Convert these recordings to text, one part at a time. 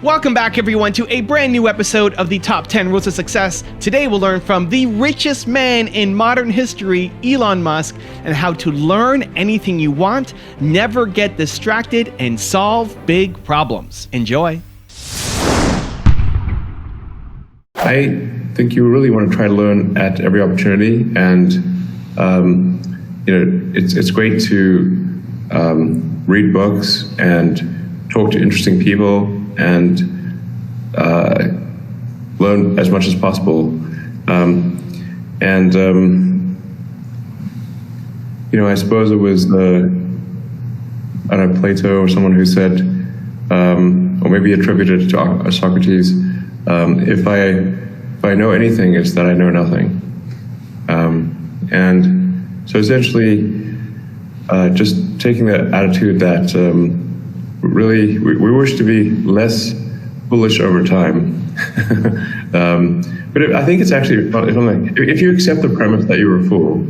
Welcome back, everyone, to a brand new episode of the Top 10 Rules of Success. Today, we'll learn from the richest man in modern history, Elon Musk, and how to learn anything you want, never get distracted, and solve big problems. Enjoy. I think you really want to try to learn at every opportunity, and it's great to read books and talk to interesting people and learn as much as possible. I suppose it was Plato or someone who said, or maybe attributed to Socrates, if I know anything, it's that I know nothing. And so essentially, just taking that attitude that really, we wish to be less bullish over time. But I think it's actually, if you accept the premise that you're a fool,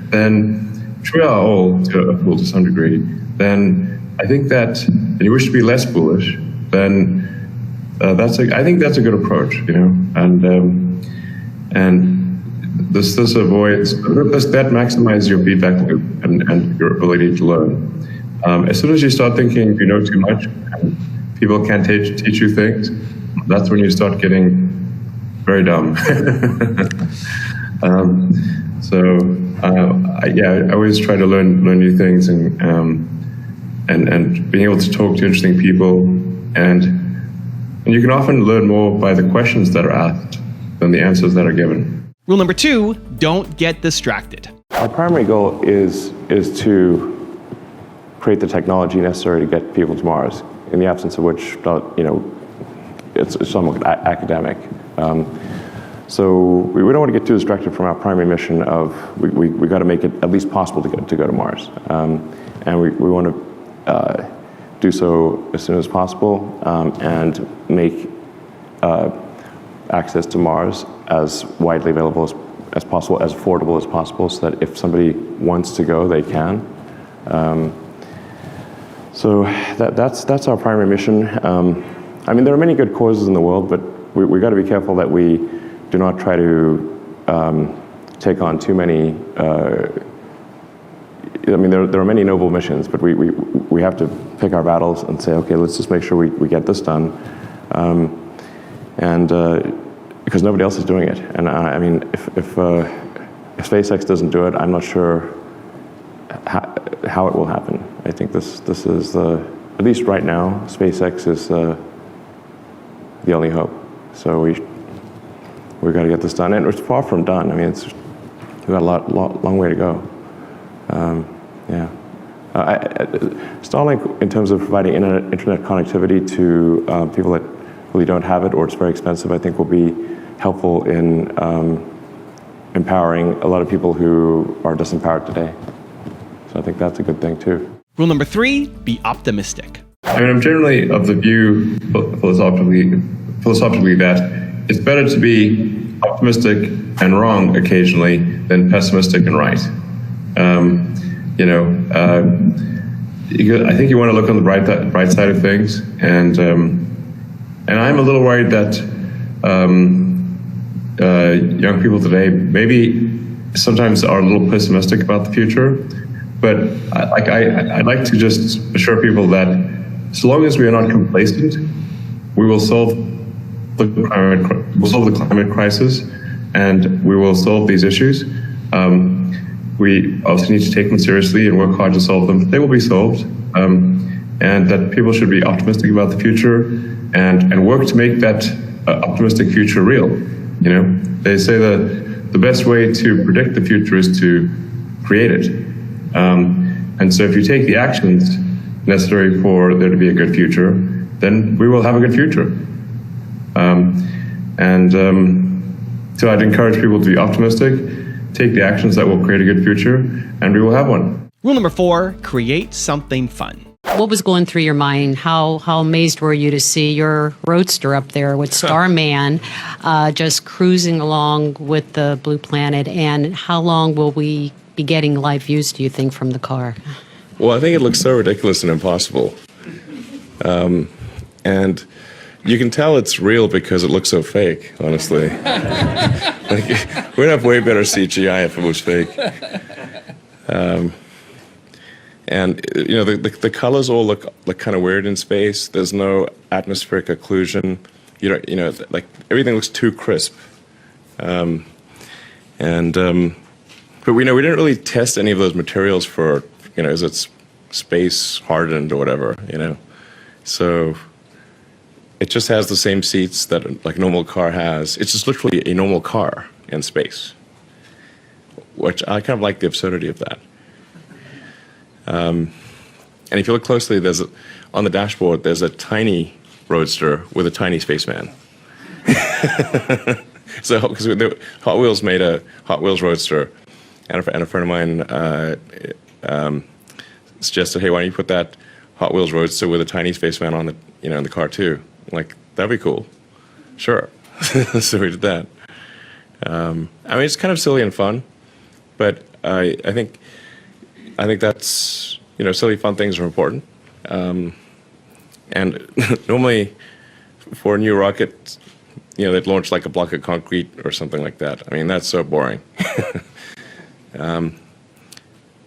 then, which we are all a fool to some degree, then I think that, and you wish to be less bullish, then I think that's a good approach, and this avoids, that maximizes your feedback loop and your ability to learn. As soon as you start thinking you know too much, and people can't teach you things, that's when you start getting very dumb. I always try to learn new things and being able to talk to interesting people, and you can often learn more by the questions that are asked than the answers that are given. Rule number 2, don't get distracted. Our primary goal is to create the technology necessary to get people to Mars, in the absence of which, it's somewhat academic. So we don't want to get too distracted from our primary mission of we got to make it at least possible to go to Mars, and we want to do so as soon as possible, and make access to Mars as widely available as possible, as affordable as possible, so that if somebody wants to go, they can. So that's our primary mission. There are many good causes in the world, but we got to be careful that we do not try to take on too many. There are many noble missions, but we have to pick our battles and say, okay, let's just make sure we get this done, because nobody else is doing it. And if SpaceX doesn't do it, I'm not sure how it will happen. I think this is at least right now, SpaceX is the only hope. So we've got to get this done, and it's far from done. We've got a long way to go. Starlink, in terms of providing internet connectivity to people that really don't have it, or it's very expensive, I think will be helpful in empowering a lot of people who are disempowered today. So I think that's a good thing too. Rule number 3, be optimistic. I'm generally of the view, philosophically, that it's better to be optimistic and wrong occasionally than pessimistic and right. I think you want to look on the bright side of things, and I'm a little worried that young people today maybe sometimes are a little pessimistic about the future. But I'd like to just assure people that so long as we are not complacent, we will solve the climate crisis, and we will solve these issues. We obviously need to take them seriously and work hard to solve them. They will be solved, and that people should be optimistic about the future and work to make that optimistic future real. They say that the best way to predict the future is to create it. And so if you take the actions necessary for there to be a good future, then we will have a good future. So I'd encourage people to be optimistic, take the actions that will create a good future, and we will have one. Rule number 4, create something fun. What was going through your mind? How amazed were you to see your Roadster up there with Starman just cruising along with the blue planet? And how long will we be getting live views, do you think, from the car? Well, I think it looks so ridiculous and impossible. And you can tell it's real because it looks so fake, honestly. Like, we'd have way better CGI if it was fake. And you know, the colors all look kind of weird in space. There's no atmospheric occlusion. You know, like everything looks too crisp. But we didn't really test any of those materials for, you know, is it space hardened or whatever, you know. So it just has the same seats that like a normal car has. It's just literally a normal car in space, which I kind of like the absurdity of that. And if you look closely, on the dashboard, there's a tiny Roadster with a tiny spaceman. So, because Hot Wheels made a Hot Wheels Roadster, and a friend of mine suggested, hey, why don't you put that Hot Wheels Roadster with a tiny spaceman on in the car too? I'm like, that'd be cool. Sure. So we did that. I mean, it's kind of silly and fun, but I think that's, you know, silly, fun things are important. And normally for a new rocket, you know, they'd launch like a block of concrete or something like that. I mean, that's so boring.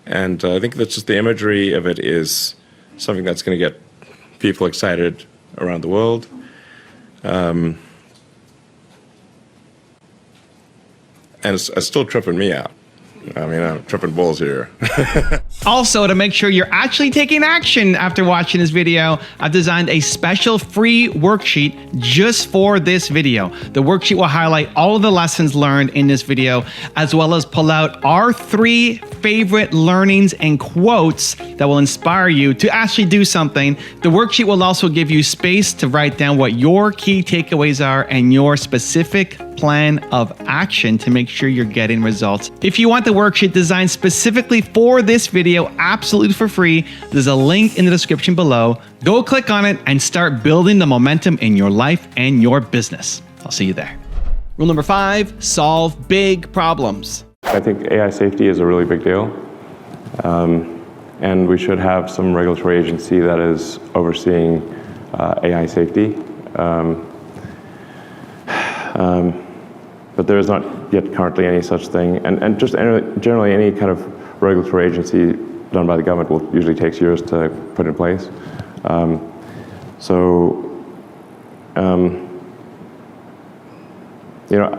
And I think that's just the imagery of it is something that's going to get people excited around the world. And it's still tripping me out. I mean, I'm tripping balls here. Also, to make sure you're actually taking action after watching this video, I've designed a special free worksheet just for this video. The worksheet will highlight all of the lessons learned in this video, as well as pull out our 3 favorite learnings and quotes that will inspire you to actually do something. The worksheet will also give you space to write down what your key takeaways are and your specific plan of action to make sure you're getting results. If you want the worksheet designed specifically for this video, absolutely for free, there's a link in the description below. Go click on it and start building the momentum in your life and your business. I'll see you there. Rule number 5, solve big problems. I think AI safety is a really big deal. And we should have some regulatory agency that is overseeing AI safety. But there is not yet currently any such thing. And just generally any kind of regulatory agency done by the government will usually takes years to put in place. You know,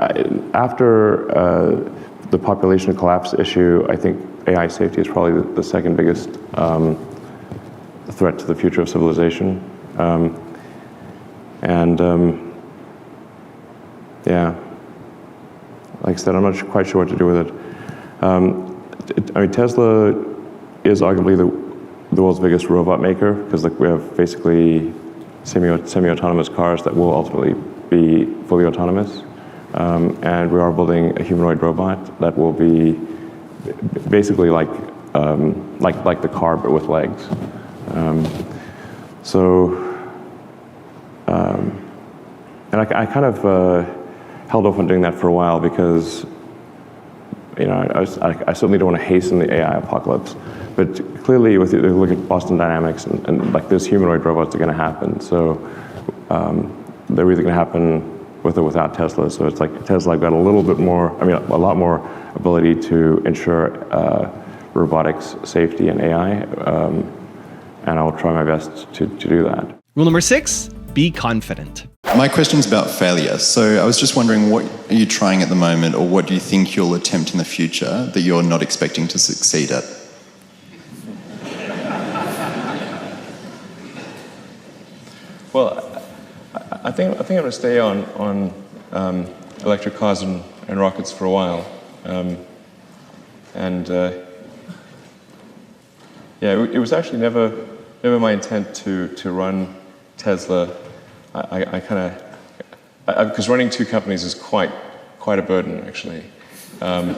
after the population collapse issue, I think AI safety is probably the second biggest threat to the future of civilization. Yeah, like I said, I'm not quite sure what to do with it. I mean, Tesla is arguably the world's biggest robot maker, because like we have basically semi-autonomous cars that will ultimately be fully autonomous. And we are building a humanoid robot that will be basically like the car, but with legs. And I kind of held off on doing that for a while because, you know, I certainly don't want to hasten the AI apocalypse. But clearly, with you look at Boston Dynamics and like those humanoid robots are going to happen. So they're either going to happen with or without Tesla. So it's like Tesla, I've got a little bit more, I mean, a lot more ability to ensure robotics safety and AI. And I'll try my best to do that. Rule number 6, be confident. My question's about failure. So I was just wondering, what are you trying at the moment, or what do you think you'll attempt in the future that you're not expecting to succeed at? Well, I think I'm going to stay on electric cars and rockets for a while, yeah, it was actually never my intent to run Tesla. I kind of, because running 2 companies is quite a burden, actually. You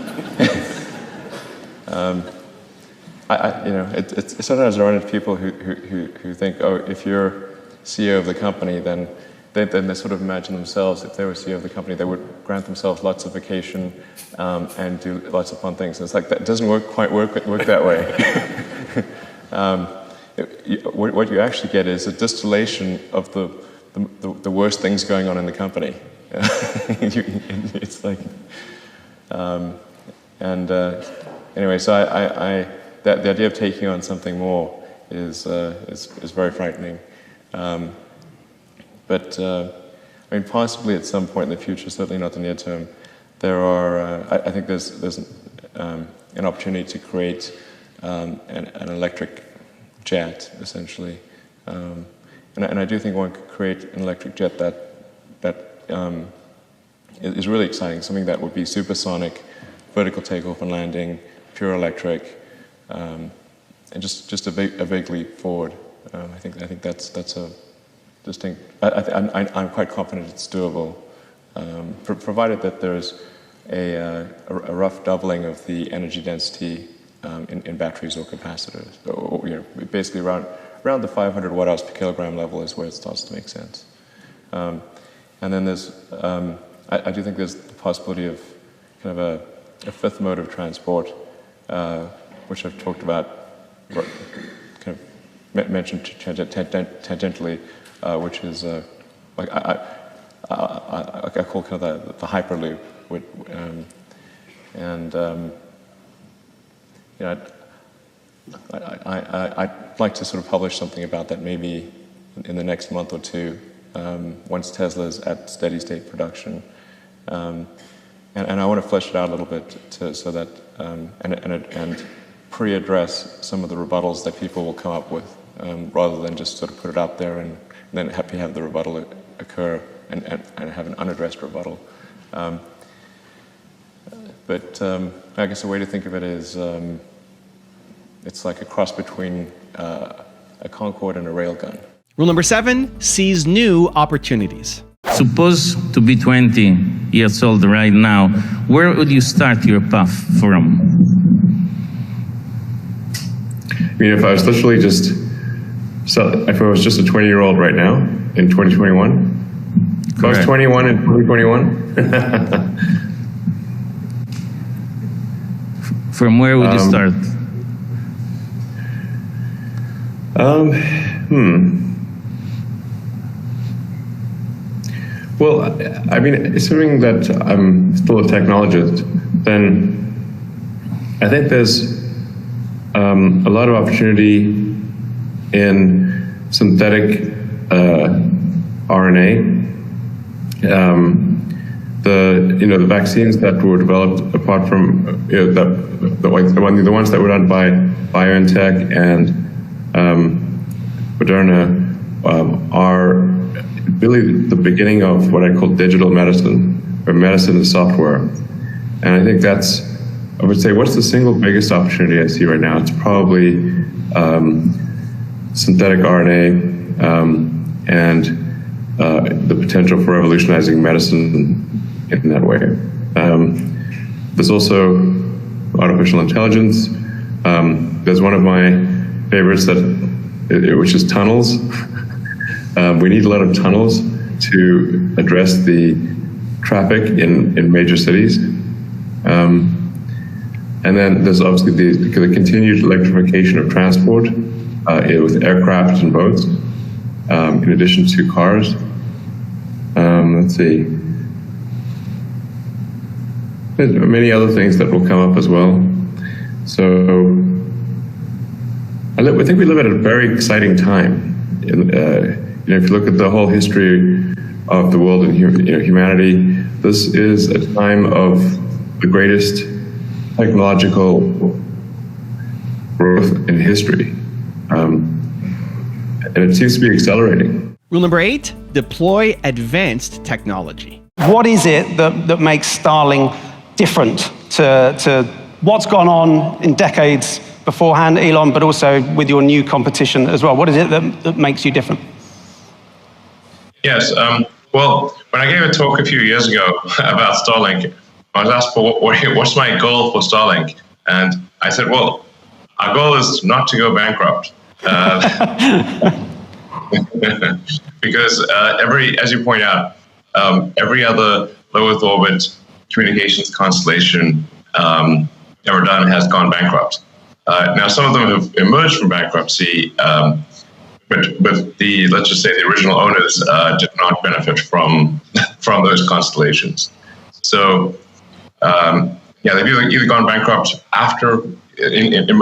know, it's sometimes I run into people who think, oh, if you're CEO of the company, then they sort of imagine themselves, if they were CEO of the company, they would grant themselves lots of vacation and do lots of fun things. And it's like, that doesn't quite work that way. What you actually get is a distillation of the the worst things going on in the company. It's like, anyway, so the idea of taking on something more is very frightening. But I mean, possibly at some point in the future, certainly not the near term, there are. I think there's an opportunity to create an electric jet, essentially, and I do think one could create an electric jet that is really exciting. Something that would be supersonic, vertical takeoff and landing, pure electric, and just a big leap forward. I think that's a distinct. I'm quite confident it's doable, provided that there's a rough doubling of the energy density in batteries or capacitors. Or, basically around the 500 watt-hours per kilogram level is where it starts to make sense. And then there's, I do think there's the possibility of kind of a fifth mode of transport, which I've talked about, kind of mentioned tangentially, which is like I call kind of the hyperloop. I'd like to sort of publish something about that maybe in the next month or two, once Tesla's at steady state production, and I want to flesh it out a little bit so that and pre-address some of the rebuttals that people will come up with, rather than just sort of put it out there and then have the rebuttal occur and have an unaddressed rebuttal. But I guess a way to think of it is it's like a cross between a Concorde and a railgun. Rule number 7, seize new opportunities. Suppose to be 20 years old right now, where would you start your path from? I mean, if I was literally if I was just a 20-year-old right now in 2021, if I was 21 in 2021. From where would you start? Well, I mean, assuming that I'm still a technologist, then I think there's a lot of opportunity in synthetic RNA. The vaccines that were developed, apart from the ones that were done by BioNTech and Moderna, are really the beginning of what I call digital medicine, or medicine as software. And I think I would say, what's the single biggest opportunity I see right now? It's probably synthetic RNA and the potential for revolutionizing medicine in that way. There's also artificial intelligence. There's one of my favorites which is tunnels. We need a lot of tunnels to address the traffic in major cities. And then there's obviously the continued electrification of transport with aircraft and boats, in addition to cars. Let's see. There's many other things that will come up as well. So I think we live at a very exciting time. If you look at the whole history of the world and humanity, this is a time of the greatest technological growth in history, and it seems to be accelerating. Rule number 8, deploy advanced technology. What is it that makes Starlink different to what's gone on in decades beforehand, Elon, but also with your new competition as well? What is it that makes you different? Yes. Well, when I gave a talk a few years ago about Starlink, I was asked for what's my goal for Starlink, and I said, well, our goal is not to go bankrupt, because as you point out, every other low Earth orbit communications constellation ever done has gone bankrupt. Now, some of them have emerged from bankruptcy but the, let's just say the original owners did not benefit from those constellations. So they've either gone bankrupt after.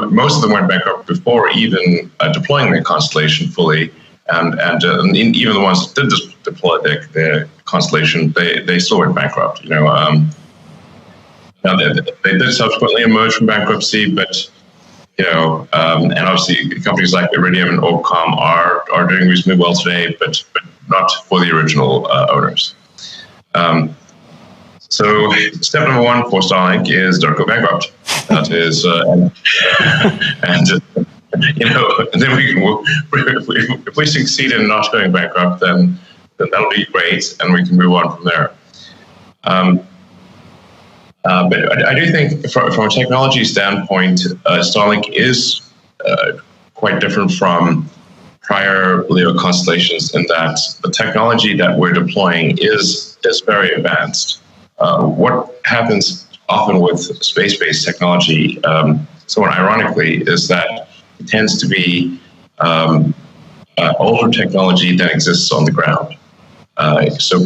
Most of them went bankrupt before even deploying their constellation fully, and even the ones that did deploy their constellation, they still went bankrupt. Now they did subsequently emerge from bankruptcy, but and obviously companies like Iridium and Orbcomm are doing reasonably well today, but not for the original owners. So step number one for Starlink is don't go bankrupt. That is, and then if we succeed in not going bankrupt, then that'll be great, and we can move on from there. But I do think from a technology standpoint, Starlink is quite different from prior LEO constellations in that the technology that we're deploying is very advanced. What happens often with space-based technology, somewhat ironically, is that it tends to be older technology that exists on the ground. So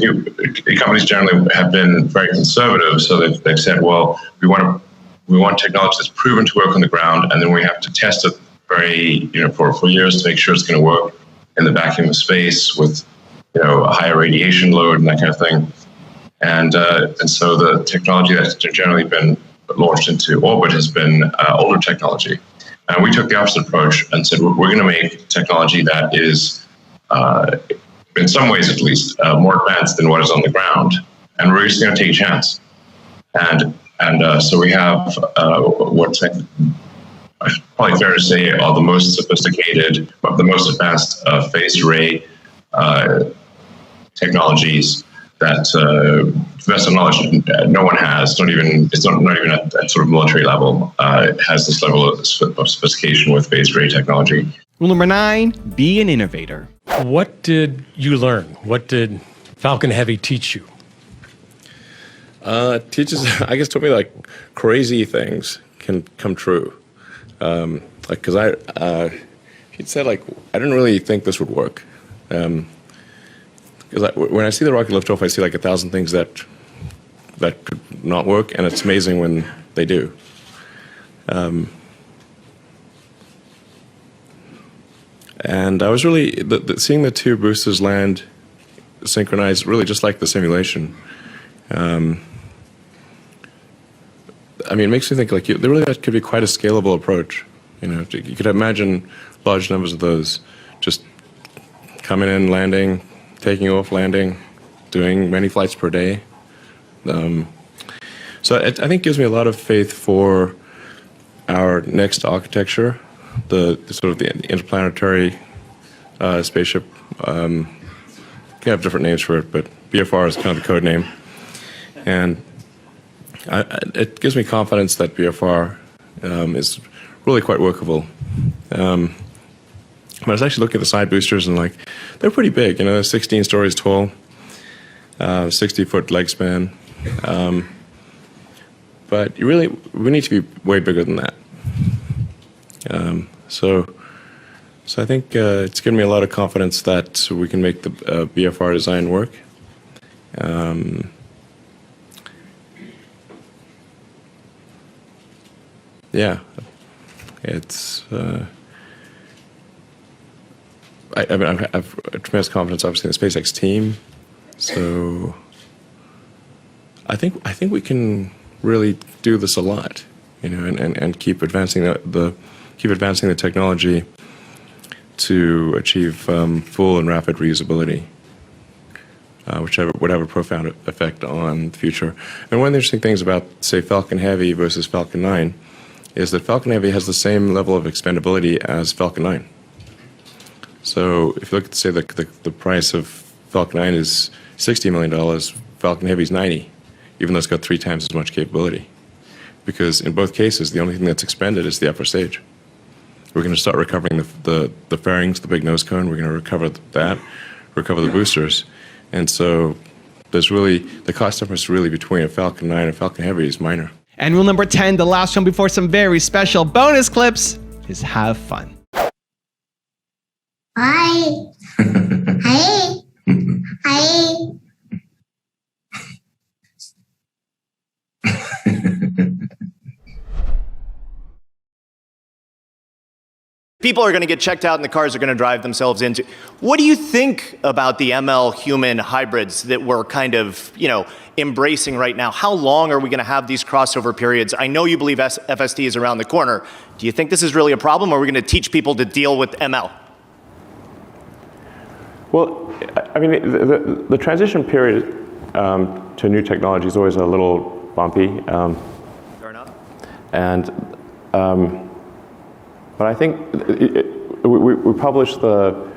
companies generally have been very conservative, so they've said, well, we want technology that's proven to work on the ground, and then we have to test it for years to make sure it's going to work in the vacuum of space with a higher radiation load and that kind of thing. And so the technology that's generally been launched into orbit has been older technology. And we took the opposite approach and said, we're going to make technology that is, in some ways at least, more advanced than what is on the ground. And we're just going to take a chance. And so we have what's probably fair to say are the most sophisticated, the most advanced phased array technologies that, to the best of knowledge, no one has. It's not even at that sort of military level. It has this level of sophistication with phased array technology. Rule number 9: be an innovator. What did you learn? What did Falcon Heavy teach you? Told me like crazy things can come true. Because he'd said like I didn't really think this would work. Because when I see the rocket lift off, I see like 1,000 things that could not work, and it's amazing when they do. And I was really seeing the two boosters land synchronized, really just like the simulation. It makes me think like that could be quite a scalable approach. You could imagine large numbers of those just coming in, landing, taking off, landing, doing many flights per day. So I think it gives me a lot of faith for our next architecture, the sort of the interplanetary spaceship. You can have different names for it, but BFR is kind of the code name. And it gives me confidence that BFR is really quite workable. I was actually looking at the side boosters and like they're pretty big. They're 16 stories tall, 60-foot leg span. But we need to be way bigger than that. So I think it's given me a lot of confidence that we can make the BFR design work. It's. I have tremendous confidence, obviously, in the SpaceX team. So I think we can really do this a lot, and keep advancing the technology to achieve full and rapid reusability, which would have a profound effect on the future. And one of the interesting things about, say, Falcon Heavy versus Falcon 9 is that Falcon Heavy has the same level of expendability as Falcon 9. So if you look at, say, the price of Falcon 9 is $60 million, Falcon Heavy is 90, even though it's got 3 times as much capability. Because in both cases, the only thing that's expended is the upper stage. We're going to start recovering the fairings, the big nose cone. We're going to recover recover the boosters. And so the cost difference really between a Falcon 9 and Falcon Heavy is minor. And rule number 10, the last one before some very special bonus clips, is have fun. Hi. Hi. Hi. People are going to get checked out and the cars are going to drive themselves into. What do you think about the ML human hybrids that we're kind of, embracing right now? How long are we going to have these crossover periods? I know you believe FSD is around the corner. Do you think this is really a problem, or are we going to teach people to deal with ML? Well, I mean, the transition period to new technology is always a little bumpy. Fair enough. But I think we publish the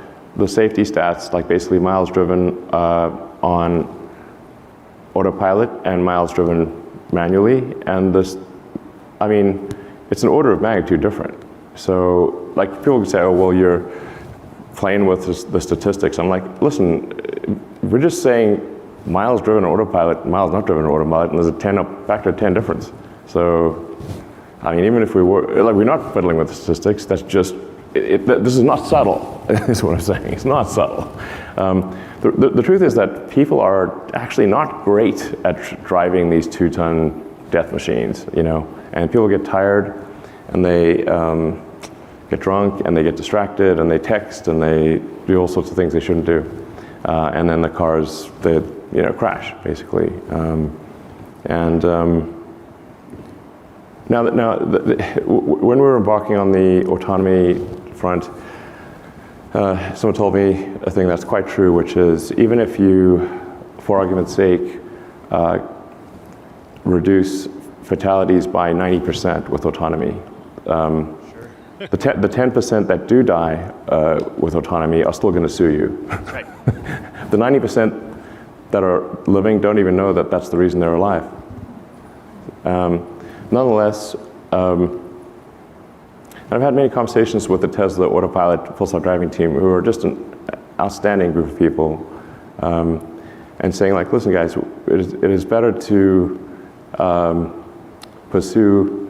safety stats, like basically miles driven on autopilot and miles driven manually, and this, I mean, it's an order of magnitude different. So, like, people can say, oh, well, you're playing with the statistics. I'm like, listen, we're just saying miles driven on autopilot, miles not driven on autopilot, and there's a factor of 10 difference. So, I mean, even if we were, like, we're not fiddling with the statistics, that's just, this is not subtle, is what I'm saying. It's not subtle. The truth is that people are actually not great at driving these 2-ton death machines, and people get tired, and they get drunk, and they get distracted, and they text, and they do all sorts of things they shouldn't do. And then the cars, they crash, basically. Now, when we were embarking on the autonomy front, someone told me a thing that's quite true, which is even if you, for argument's sake, reduce fatalities by 90% with autonomy, the 10% that do die with autonomy are still going to sue you. Right. The 90% that are living don't even know that that's the reason they're alive. Nonetheless, I've had many conversations with the Tesla Autopilot Full Self-Driving team, who are just an outstanding group of people, and saying, like, listen, guys, it is better to pursue,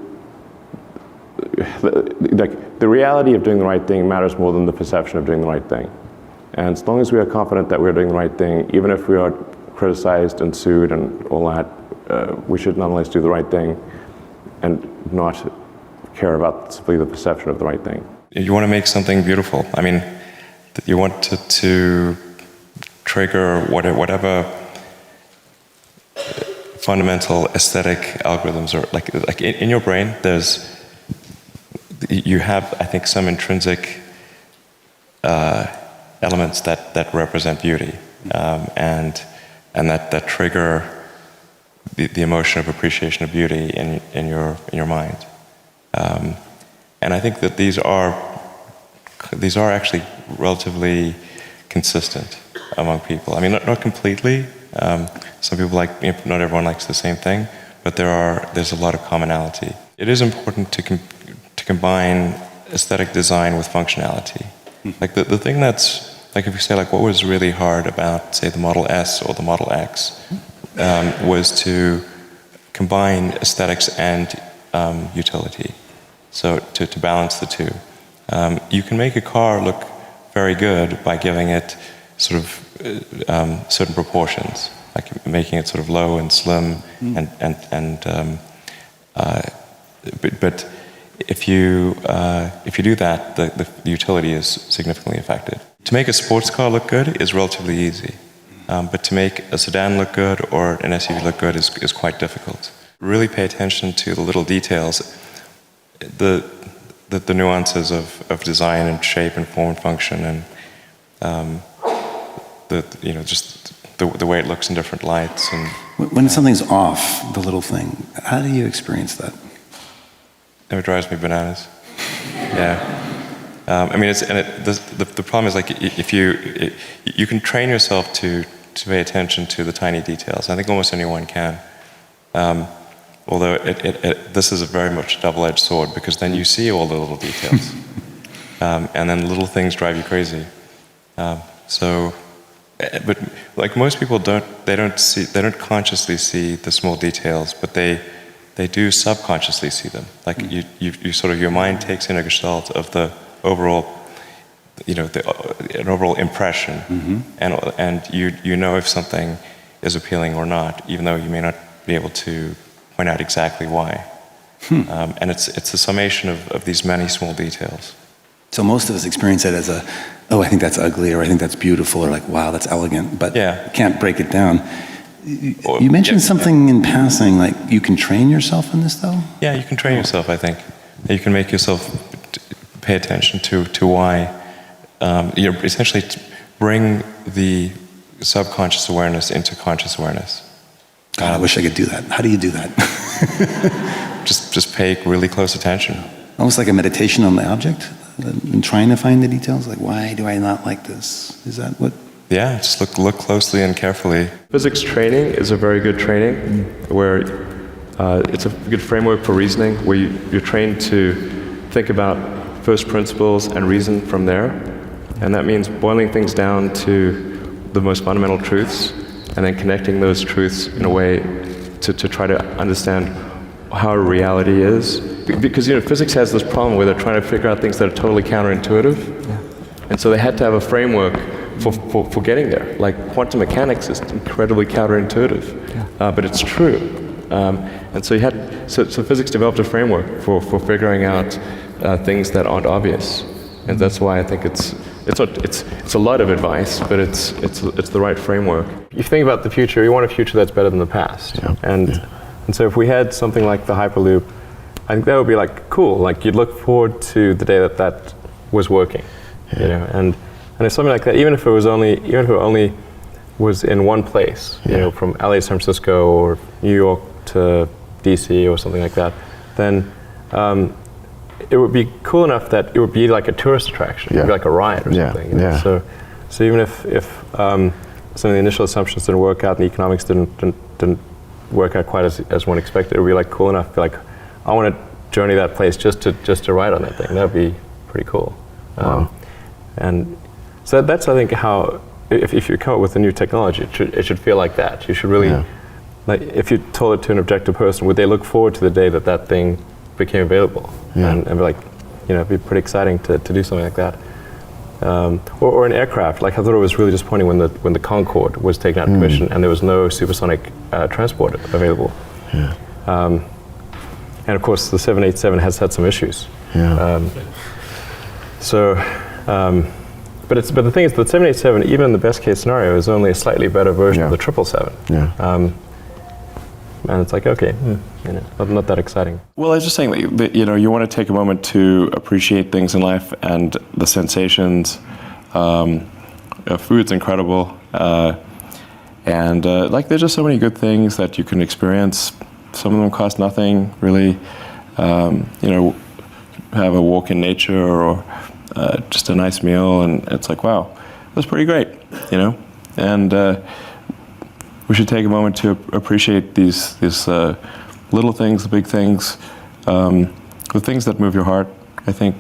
the reality of doing the right thing matters more than the perception of doing the right thing. And as long as we are confident that we're doing the right thing, even if we are criticized and sued and all that, we should nonetheless do the right thing and not care about simply the perception of the right thing. You want to make something beautiful. I mean, you want to trigger whatever fundamental aesthetic algorithms are, like in your brain, you have, I think, some intrinsic elements that represent beauty, and that trigger the emotion of appreciation of beauty in your mind. And I think that these are actually relatively consistent among people. I mean, not completely. Some people not everyone likes the same thing, but there's a lot of commonality. It is important to combine aesthetic design with functionality. Like the thing that's, like, if you say, like, what was really hard about, say, the Model S or the Model X, was to combine aesthetics and utility. So to balance the two. You can make a car look very good by giving it sort of certain proportions, like making it sort of low and slim, but if you do that, the utility is significantly affected. To make a sports car look good is relatively easy, but to make a sedan look good or an SUV look good is quite difficult. Really pay attention to the little details, the nuances of design and shape and form and function, and just the way it looks in different lights. And when something's off, the little thing, how do you experience that? It drives me bananas. Yeah. I mean, the problem is, like, if you can train yourself to pay attention to the tiny details. I think almost anyone can. Although this is a very much double-edged sword, because then you see all the little details, and then little things drive you crazy. But like most people they don't consciously see the small details, but they do subconsciously see them. Like you sort of, your mind takes in a gestalt of the overall an overall impression, and you know if something is appealing or not, even though you may not be able to point out exactly why. And it's a summation of these many small details. So most of us experience it as oh, I think that's ugly, or I think that's beautiful, or like, wow, that's elegant, but you can't break it down. You mentioned something in passing, like you can train yourself in this, though? Yeah, you can train yourself, I think. You can make yourself pay attention to why. You're essentially bring the subconscious awareness into conscious awareness. God, I wish I could do that. How do you do that? just pay really close attention. Almost like a meditation on the object, and trying to find the details, like, why do I not like this? Is that what? Yeah, just look closely and carefully. Physics training is a very good training, where it's a good framework for reasoning, where you're trained to think about first principles and reason from there. And that means boiling things down to the most fundamental truths, and then connecting those truths in a way to try to understand how reality is. Because physics has this problem where they're trying to figure out things that are totally counterintuitive. And so they had to have a framework for getting there. Like quantum mechanics is incredibly counterintuitive, but it's true. And so so physics developed a framework for figuring out things that aren't obvious. And that's why I think it's a lot of advice, but it's the right framework. If you think about the future, you want a future that's better than the past. And so if we had something like the Hyperloop, I think that would be like cool. Like you'd look forward to the day that was working, And if something like that, even if it only was in one place, from LA to San Francisco or New York to DC or something like that, then it would be cool enough that it would be like a tourist attraction. It would be like a ride or something. So even if some of the initial assumptions didn't work out and the economics didn't work out quite as one expected, it would be like cool enough to be like, I want to journey that place just to ride on that thing. That would be pretty cool. And so that's, I think, how, if you come up with a new technology, it should feel like that. You should really, like, if you told it to an objective person, would they look forward to the day that thing became available? And be like, it'd be pretty exciting to do something like that. Or an aircraft. Like, I thought it was really disappointing when the Concorde was taken out of commission and there was no supersonic transport available. And of course, the 787 has had some issues. But the thing is, the 787, even in the best case scenario, is only a slightly better version of the 777. And it's like, okay, not that exciting. Well, I was just saying that you want to take a moment to appreciate things in life and the sensations. Food's incredible, and there's just so many good things that you can experience. Some of them cost nothing, really. Have a walk in nature or just a nice meal, and it's like, wow, that's pretty great, And we should take a moment to appreciate these little things, the big things, the things that move your heart. I think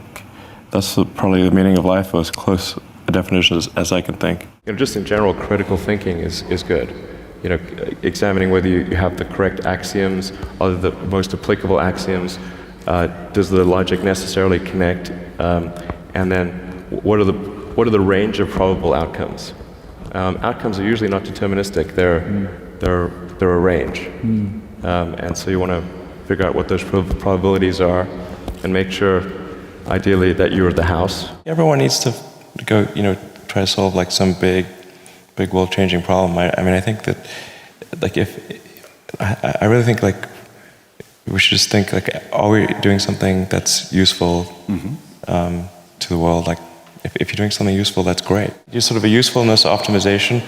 that's probably the meaning of life, as close a definition as I can think. Just in general, critical thinking is good. Examining whether you have the correct axioms, are the most applicable axioms, does the logic necessarily connect, and then what are the range of probable outcomes? Outcomes are usually not deterministic. They're a range, and so you want to figure out what those probabilities are, and make sure, ideally, that you're the house. Everyone needs to go, try to solve like some big world-changing problem. I mean, I think that, like, I really think like we should just think like, are we doing something that's useful to the world? Like, if you're doing something useful, that's great. Sort of a usefulness optimization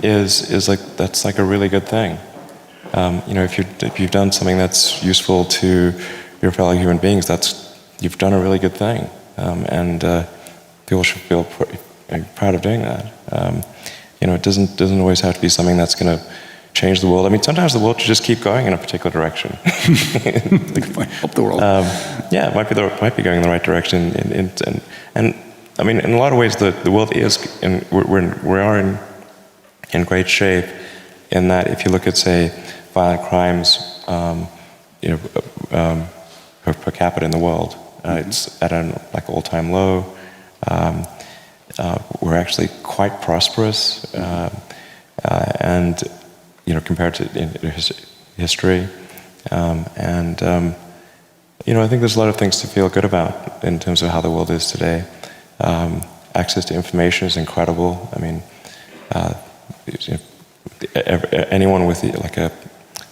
is like, that's like a really good thing. If you've done something that's useful to your fellow human beings, you've done a really good thing, and people should feel proud of doing that. It doesn't always have to be something that's going to change the world. I mean, sometimes the world should just keep going in a particular direction. Help the world. It might be going in the right direction, and I mean, in a lot of ways, the world is, and we are in great shape. In that, if you look at, say, violent crimes, per capita in the world, it's at an all-time low. we're actually quite prosperous, and compared to history, I think there's a lot of things to feel good about in terms of how the world is today. Access to information is incredible. I mean, anyone with like a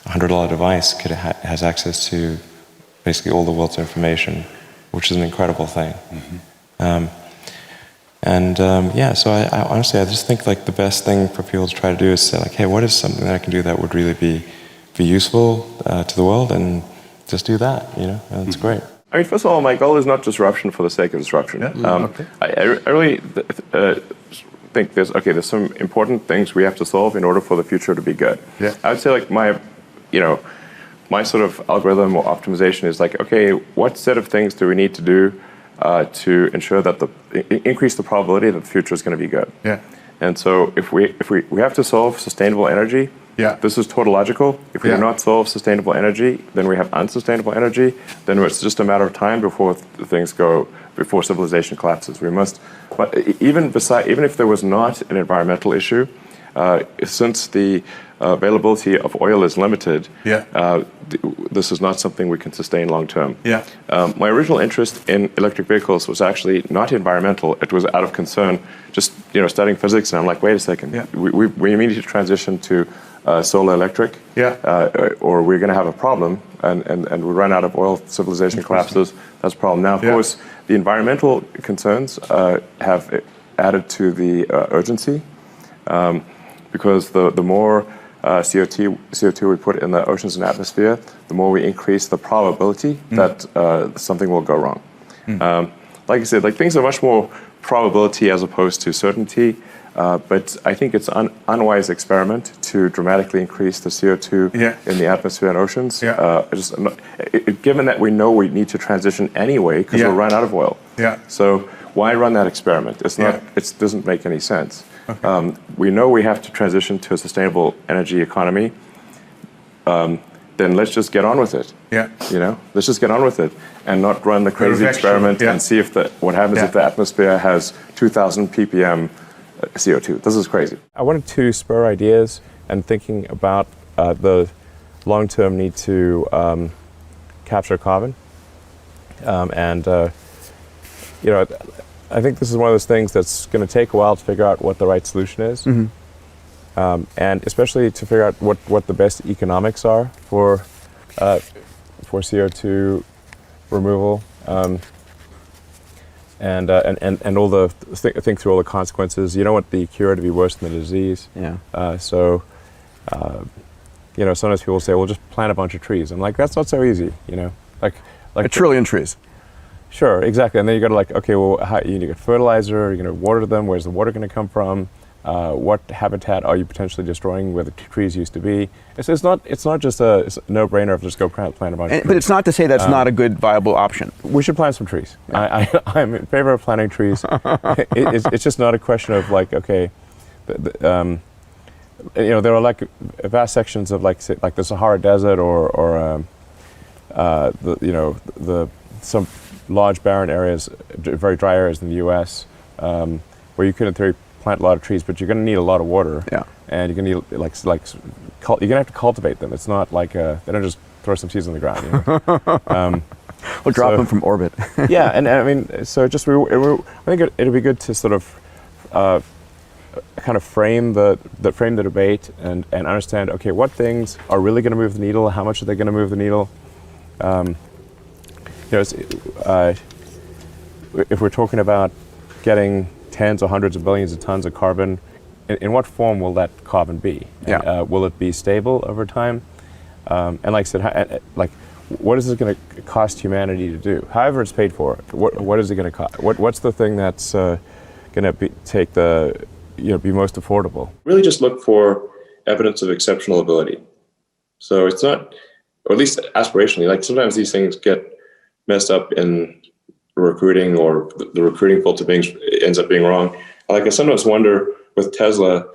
$100 device has access to basically all the world's information, which is an incredible thing. So I honestly, I just think like the best thing for people to try to do is say like, hey, what is something that I can do that would really be useful to the world, and just do that, and it's great. I mean, first of all, my goal is not disruption for the sake of disruption. I really think there's some important things we have to solve in order for the future to be good. I would say like my sort of algorithm or optimization is like, okay, what set of things do we need to do to ensure that increase the probability that the future is going to be good? And so if we have to solve sustainable energy, this is tautological. If we do not solve sustainable energy, then we have unsustainable energy. Then it's just a matter of time before before civilization collapses. We must, but even if there was not an environmental issue, since the availability of oil is limited, this is not something we can sustain long term. My original interest in electric vehicles was actually not environmental. It was out of concern, just studying physics, and I'm like, wait a second, we need to transition to solar electric, or we're going to have a problem, and we run out of oil, civilization collapses. That's a problem. Now, of course, the environmental concerns have added to the urgency, because the more CO2 we put in the oceans and atmosphere, the more we increase the probability that something will go wrong. Like I said, like things are much more probability as opposed to certainty. But I think it's an unwise experiment to dramatically increase the CO2 in the atmosphere and oceans. Given that we know we need to transition anyway because we'll run out of oil. So why run that experiment? It's not. It doesn't make any sense. We know we have to transition to a sustainable energy economy. Then let's just get on with it. Let's just get on with it and not run the crazy experiment and see what happens if the atmosphere has 2,000 ppm CO2. This is crazy. I wanted to spur ideas and thinking about the long-term need to capture carbon. I think this is one of those things that's going to take a while to figure out what the right solution is. And especially to figure out what the best economics are for CO2 removal. And all think through all the consequences. You don't want the cure to be worse than the disease. Sometimes people say, "Well, just plant a bunch of trees." I'm like, that's not so easy. Like a trillion trees. Sure, exactly. And then you got to like, okay, well, you need to get fertilizer. You're going to water them. Where's the water going to come from? What habitat are you potentially destroying where the trees used to be? It's not just it's a no-brainer of just go plant a bunch of trees. But it's not to say that's not a good viable option. We should plant some trees. I'm in favor of planting trees. It's just not a question of like, okay, there are like vast sections of like the Sahara Desert or some large barren areas, very dry areas in the U.S. Where you could in theory plant a lot of trees, but you're going to need a lot of water, and you're going to need you're going to have to cultivate them. It's not like they don't just throw some seeds on the ground. We'll drop them from orbit. And I mean, so just I think it'd be good to sort of kind of frame the debate and understand, okay, what things are really going to move the needle? How much are they going to move the needle? If we're talking about getting tens or hundreds of billions of tons of carbon, in what form will that carbon be? Will it be stable over time? And like I said, what is it going to cost humanity to do? However it's paid for, what is it going to cost? What's the thing that's going to be most affordable? Really just look for evidence of exceptional ability. So it's not, or at least aspirationally, like sometimes these things get messed up in recruiting, or the recruiting filter ends up being wrong. Like I sometimes wonder with Tesla,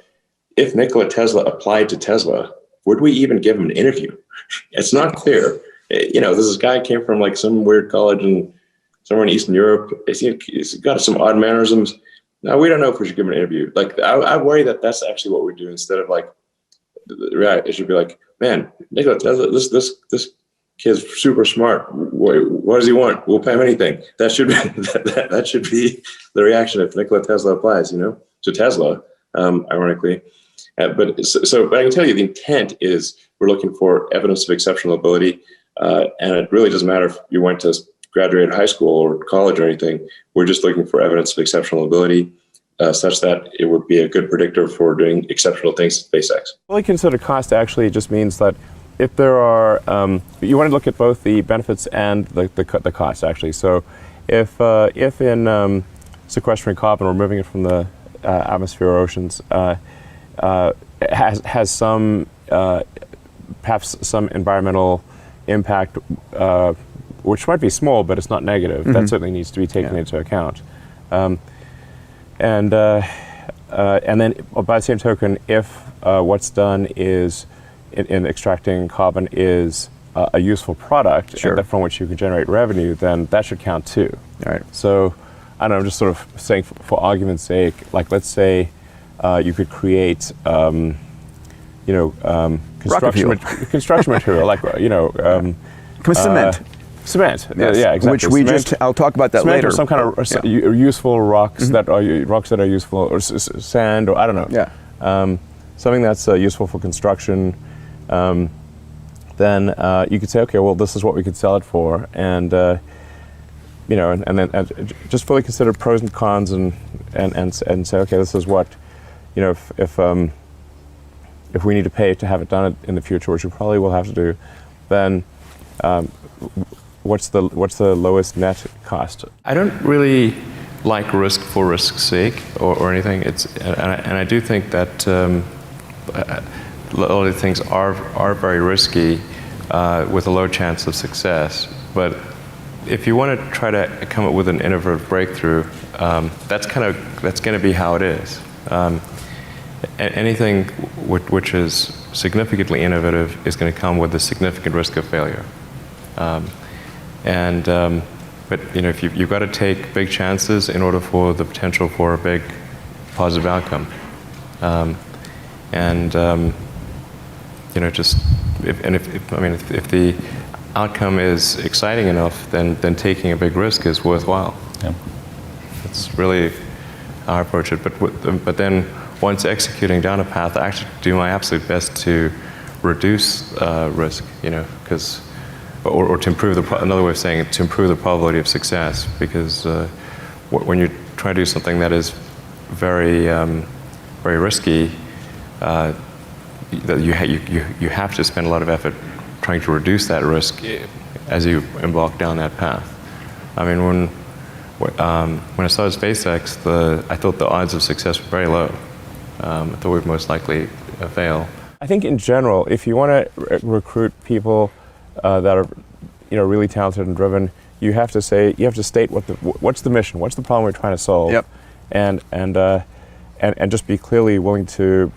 if Nikola Tesla applied to Tesla, would we even give him an interview? It's not clear. This guy came from like some weird college somewhere in Eastern Europe. He's got some odd mannerisms. no, we don't know if we should give him an interview. Like, I worry that that's actually what we do instead of like, right? It should be like, man, Nikola Tesla, this kid's super smart. What does he want? We'll pay him anything. That should be that should be the reaction if Nikola Tesla applies, to Tesla, ironically. But I can tell you the intent is we're looking for evidence of exceptional ability, and it really doesn't matter if you went to graduate high school or college or anything. We're just looking for evidence of exceptional ability, such that it would be a good predictor for doing exceptional things at SpaceX. Fully considered cost actually just means that if there are, you want to look at both the benefits and the cost actually. So if in sequestering carbon or removing it from the atmosphere or oceans has some, perhaps some environmental impact, which might be small, but it's not negative. That certainly needs to be taken into account. And then by the same token, if what's done is in extracting carbon is a useful product from which you can generate revenue, then that should count too. All right. So I don't know, I'm just sort of saying for argument's sake, like let's say you could create, construction material, like, cement. Cement, yes. Yeah, exactly. Which I'll talk about that later. Or some kind of useful rocks that are useful, or sand, or I don't know. Yeah. Something that's useful for construction. Then you could say, okay, well, this is what we could sell it for, and then just fully consider pros and cons, and say, okay, this is what, if we need to pay to have it done in the future, which we probably will have to do, then what's the lowest net cost? I don't really like risk for risk's sake or anything. And I do think that a lot of things are very risky with a low chance of success. But if you want to try to come up with an innovative breakthrough, that's going to be how it is. Anything which is significantly innovative is going to come with a significant risk of failure. But if you've got to take big chances in order for the potential for a big positive outcome. If the outcome is exciting enough, then taking a big risk is worthwhile. Yeah. That's really how I approach it. But then once executing down a path, I actually do my absolute best to reduce risk, because, or to improve another way of saying it, to improve the probability of success, because when you try to do something that is very, very risky, that you have to spend a lot of effort trying to reduce that risk as you embark down that path. I mean, when I started SpaceX, I thought the odds of success were very low. I thought we'd most likely fail. I think in general, if you want to recruit people that are, really talented and driven, you have to state what's the mission, what's the problem we're trying to solve, and just be clearly willing to,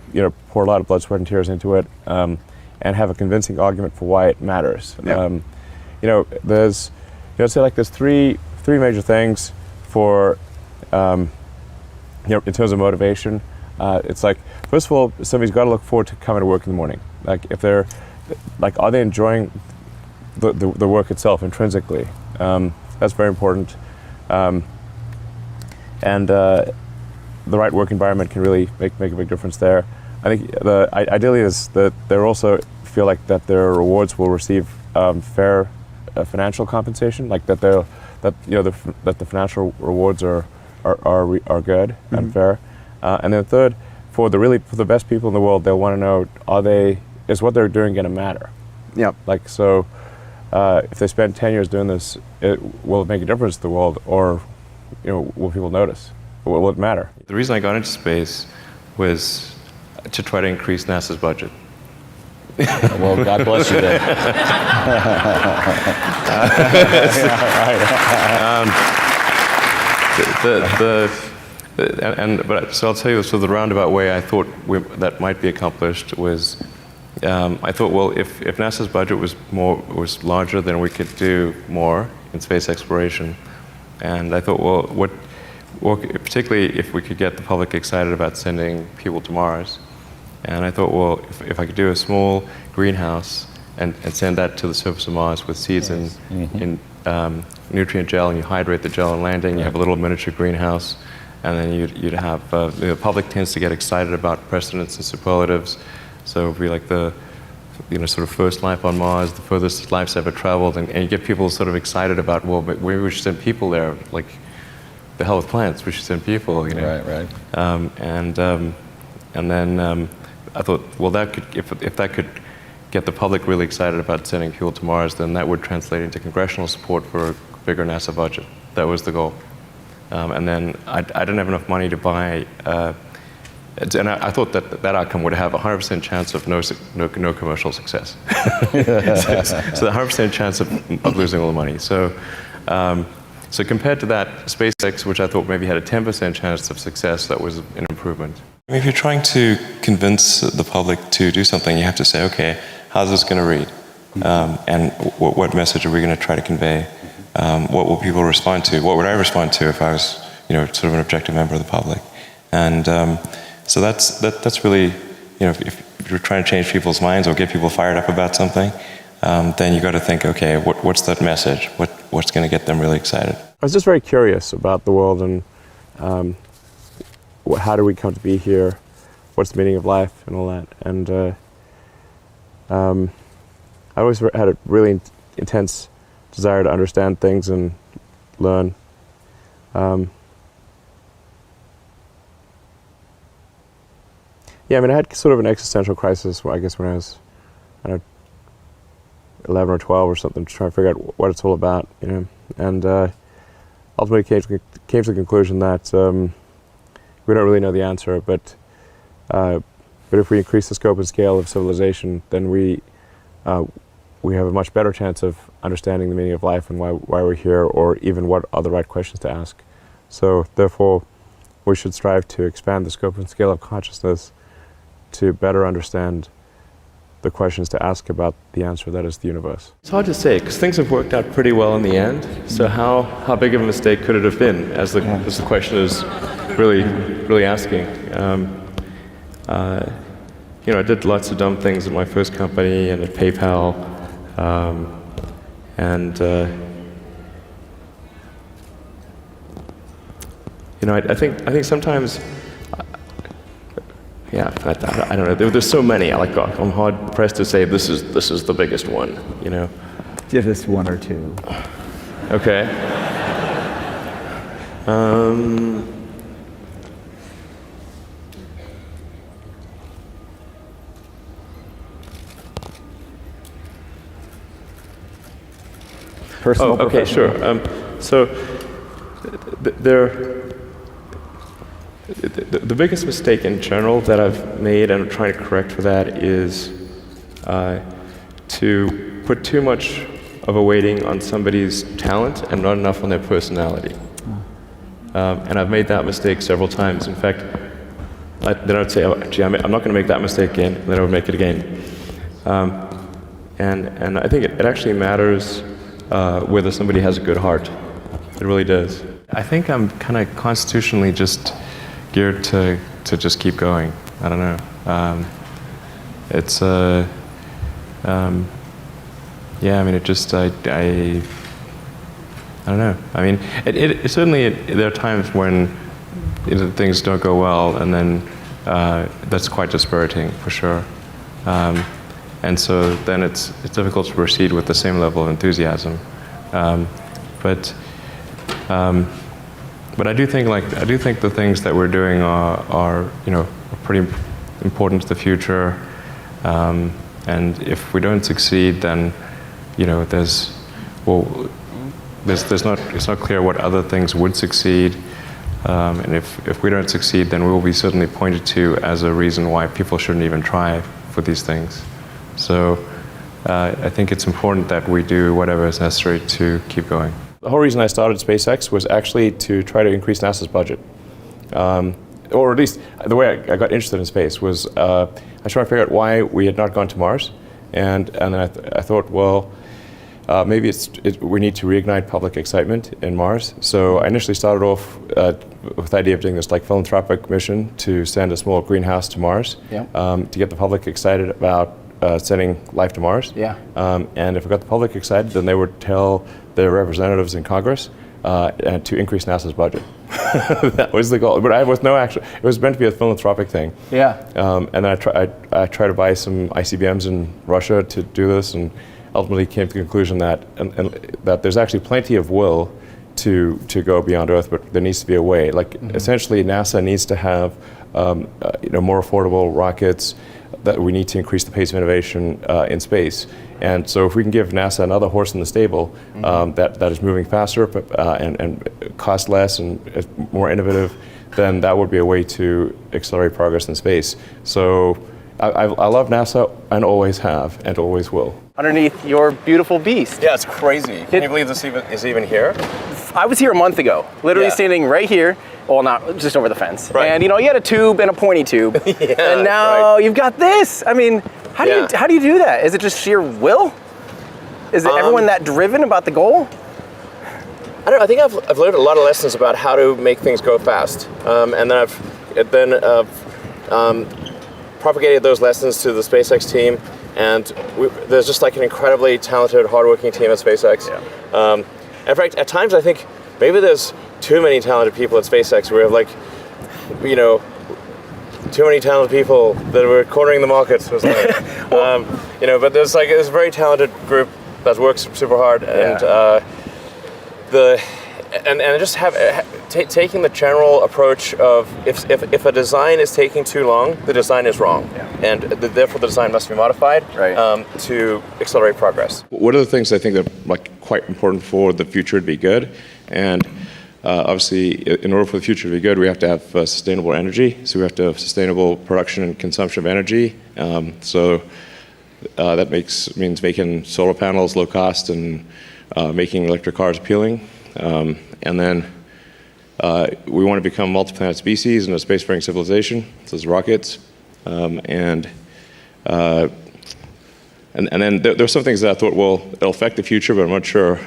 pour a lot of blood, sweat, and tears into it, and have a convincing argument for why it matters. There's, there's three major things for, in terms of motivation. It's like, first of all, somebody's got to look forward to coming to work in the morning. Like, if they're, are they enjoying the work itself intrinsically? That's very important. And the right work environment can really make a big difference there. I think ideally is that they also feel like that their rewards will receive fair financial compensation, like that the financial rewards are good and fair. And then third, for the best people in the world, they'll want to know, is what they're doing going to matter? Yeah. Like, so if they spend 10 years doing this, will it make a difference to the world, or will people notice? Will it matter? The reason I got into space was to try to increase NASA's budget. Well, God bless you then. So I'll tell you, so the roundabout way I thought that might be accomplished was, I thought, well, if NASA's budget was larger, then we could do more in space exploration. And I thought, well, well, particularly if we could get the public excited about sending people to Mars. And I thought, well, if I could do a small greenhouse and send that to the surface of Mars with seeds in nutrient gel, and you hydrate the gel on landing, you have a little miniature greenhouse, and then you'd have, the public tends to get excited about precedents and superlatives, so it'd be like the, sort of first life on Mars, the furthest life's ever traveled, and you get people sort of excited about, well, maybe we should send people there, like the hell with plants, we should send people, Right. And then I thought, well, that could, if that could get the public really excited about sending people to Mars, then that would translate into congressional support for a bigger NASA budget. That was the goal. And then I didn't have enough money to buy, and I thought that outcome would have a 100% chance of no commercial success. So the 100% chance of losing all the money. So compared to that, SpaceX, which I thought maybe had a 10% chance of success, that was an improvement. I mean, if you're trying to convince the public to do something, you have to say, okay, how's this going to read? And what message are we going to try to convey? What will people respond to? What would I respond to if I was, sort of an objective member of the public? And so that's really, if you're trying to change people's minds or get people fired up about something, then you got to think, okay, what's that message? What's going to get them really excited? I was just very curious about the world and how do we come to be here? What's the meaning of life and all that? And I always had a really intense desire to understand things and learn. Yeah, I mean, I had sort of an existential crisis, I guess, when I was 11 or 12 or something, to try to figure out what it's all about, And ultimately came to the conclusion that we don't really know the answer, but if we increase the scope and scale of civilization, then we have a much better chance of understanding the meaning of life and why we're here, or even what are the right questions to ask. So therefore, we should strive to expand the scope and scale of consciousness to better understand the questions to ask about the answer that is the universe. It's hard to say, because things have worked out pretty well in the end. So how big of a mistake could it have been, as the question is really asking. I did lots of dumb things at my first company and at PayPal, I think sometimes. I don't know. There's so many. I'm hard pressed to say this is the biggest one. Give us one or two. Okay. Personal. Okay, sure. So the biggest mistake in general that I've made, and I'm trying to correct for that, is to put too much of a weighting on somebody's talent and not enough on their personality. And I've made that mistake several times. In fact, then I would say, gee, I'm not going to make that mistake again, and then I would make it again. And I think it actually matters whether somebody has a good heart. It really does. I think I'm kind of constitutionally just geared to just keep going. I don't know. I don't know. I mean, it certainly, there are times when things don't go well, and then that's quite dispiriting, for sure. And so then it's difficult to proceed with the same level of enthusiasm. But I do think the things that we're doing are pretty important to the future. And if we don't succeed, then it's not clear what other things would succeed. And if we don't succeed, then we will be certainly pointed to as a reason why people shouldn't even try for these things. So I think it's important that we do whatever is necessary to keep going. The whole reason I started SpaceX was actually to try to increase NASA's budget. Or at least the way I got interested in space was I was trying to figure out why we had not gone to Mars. And then I thought, well, maybe we need to reignite public excitement in Mars. So I initially started off with the idea of doing this like philanthropic mission to send a small greenhouse to Mars, to get the public excited about sending life to Mars. And if we got the public excited, then they would tell their representatives in Congress and to increase NASA's budget. That was the goal. But I was no actual. It was meant to be a philanthropic thing. And then I tried to buy some ICBMs in Russia to do this, and ultimately came to the conclusion that that there's actually plenty of will to go beyond Earth, but there needs to be a way. Like essentially, NASA needs to have more affordable rockets. That we need to increase the pace of innovation in space. And so if we can give NASA another horse in the stable that is moving faster and costs less and is more innovative, then that would be a way to accelerate progress in space. So I love NASA and always have and always will. Underneath your beautiful beast. Yeah, it's crazy. Can you believe this is even here? I was here a month ago, literally standing right here. Well, not just over the fence. And you had a tube and a pointy tube. And now you've got this. I mean, how do you do that? Is it just sheer will? Is everyone that driven about the goal? I don't know. I think I've learned a lot of lessons about how to make things go fast, and then I've propagated those lessons to the SpaceX team, and there's just like an incredibly talented, hardworking team at SpaceX. In fact, at times I think maybe there's too many talented people at SpaceX. We have too many talented people that were cornering the market. But there's this very talented group that works super hard, and just taking the general approach of if a design is taking too long, the design is wrong, and therefore the design must be modified to accelerate progress. One of the things I think that quite important for the future to be good, and obviously, in order for the future to be good, we have to have sustainable energy. So we have to have sustainable production and consumption of energy. That means making solar panels low cost and making electric cars appealing. And then we want to become a multi-planet species and a spacefaring civilization. So there's rockets. And then there are some things that I thought, well, it'll affect the future, but I'm not sure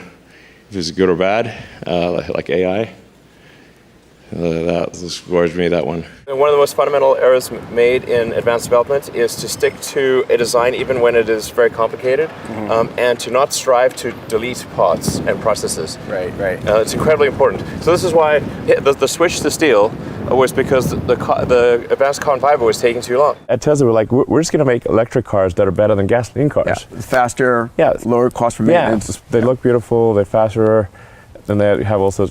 if it's good or bad, like AI. That just worries me, that one. One of the most fundamental errors made in advanced development is to stick to a design even when it is very complicated, and to not strive to delete parts and processes. It's incredibly important. So this is why the switch to steel was because the advanced carbon fiber was taking too long. At Tesla, we're just going to make electric cars that are better than gasoline cars. Faster, lower cost for maintenance. They look beautiful, they're faster, and they have also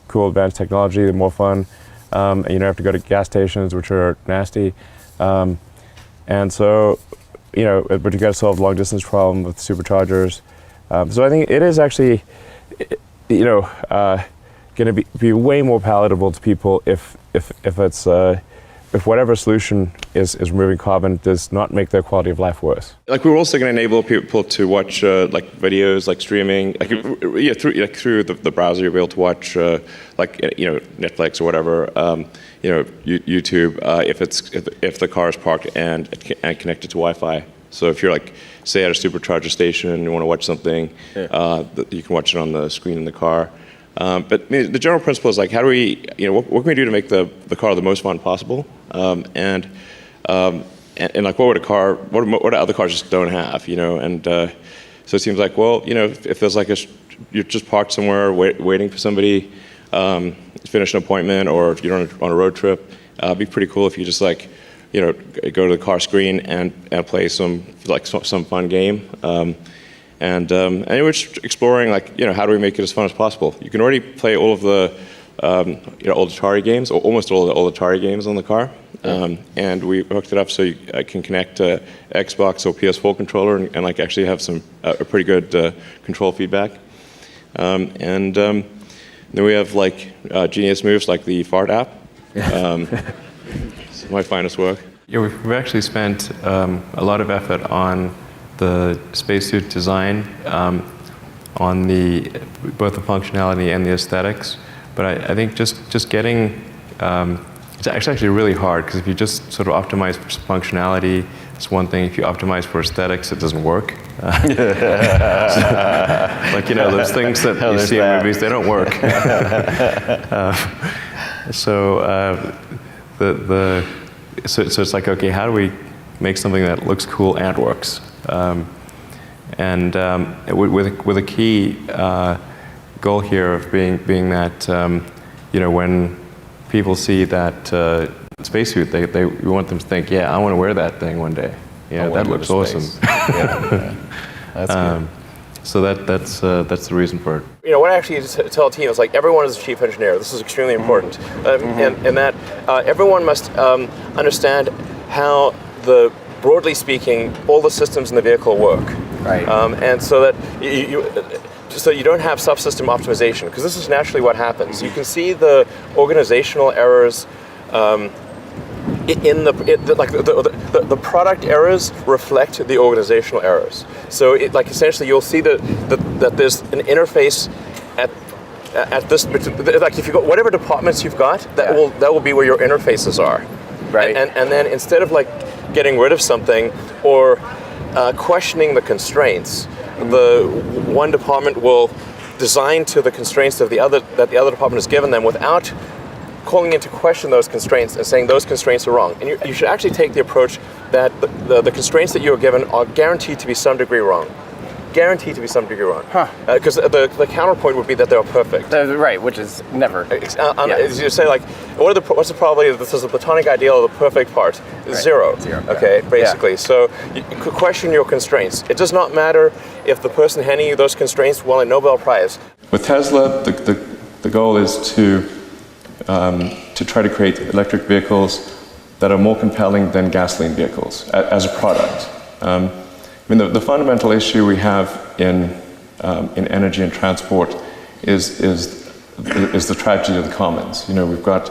cool advanced technology, they're more fun, and you don't have to go to gas stations, which are nasty. And so, but you got to solve the long distance problem with superchargers. So I think it is actually, going to be way more palatable to people if it's if whatever solution is removing carbon does not make their quality of life worse. We're also going to enable people to watch videos, streaming, through the browser. You'll be able to watch Netflix or whatever, YouTube if the car is parked and connected to Wi-Fi. So if you're say at a supercharger station and you want to watch something, you can watch it on the screen in the car. But the general principle is how do we, what can we do to make the car the most fun possible? And what would a car, what other cars just don't have, And so it seems if there's you're just parked somewhere waiting for somebody, finish an appointment, or if you're on a road trip, it'd be pretty cool if you just go to the car screen and play some fun game. And we're just exploring how do we make it as fun as possible. You can already play all of the old Atari games, or almost all the old Atari games on the car. And we hooked it up so you can connect to Xbox or PS4 controller and actually have some a pretty good control feedback. And then we have genius moves like the fart app. It's my finest work. Yeah, we've actually spent a lot of effort on the spacesuit design, on both the functionality and the aesthetics. But I think just getting, it's actually really hard, because if you just sort of optimize for functionality, it's one thing. If you optimize for aesthetics, it doesn't work. Like, you know, those things that you see in movies, they don't work. So it's like, okay, how do we make something that looks cool and works? With a key goal here of being that, you know, when people see that spacesuit, we want them to think, yeah, I want to wear that thing one day. Yeah, that looks awesome. Yeah. That's good. So that's the reason for it. You know, what I actually tell a team is like, everyone is a chief engineer. This is extremely important. And that everyone must understand how broadly speaking, all the systems in the vehicle work. Right. And so that so you don't have subsystem optimization, because this is naturally what happens. You can see the organizational errors the product errors reflect the organizational errors. So essentially you'll see that there's an interface at this, like if you've got whatever departments you've got, that will be where your interfaces are. Right. And then instead of like getting rid of something or questioning the constraints, the one department will design to the constraints that the other department has given them without calling into question those constraints and saying those constraints are wrong. And you should actually take the approach that the constraints that you are given are guaranteed to be some degree wrong. Guaranteed to be some degree wrong. Because the counterpoint would be that they're perfect. Right, which is never. As you say, like, what's the probability that this is the platonic ideal of the perfect part? Right. Zero. Okay, basically. Yeah. So you could question your constraints. It does not matter if the person handing you those constraints won a Nobel Prize. With Tesla, the goal is to try to create electric vehicles that are more compelling than gasoline vehicles as a product. I mean, the fundamental issue we have in energy and transport is the tragedy of the commons. You know, we've got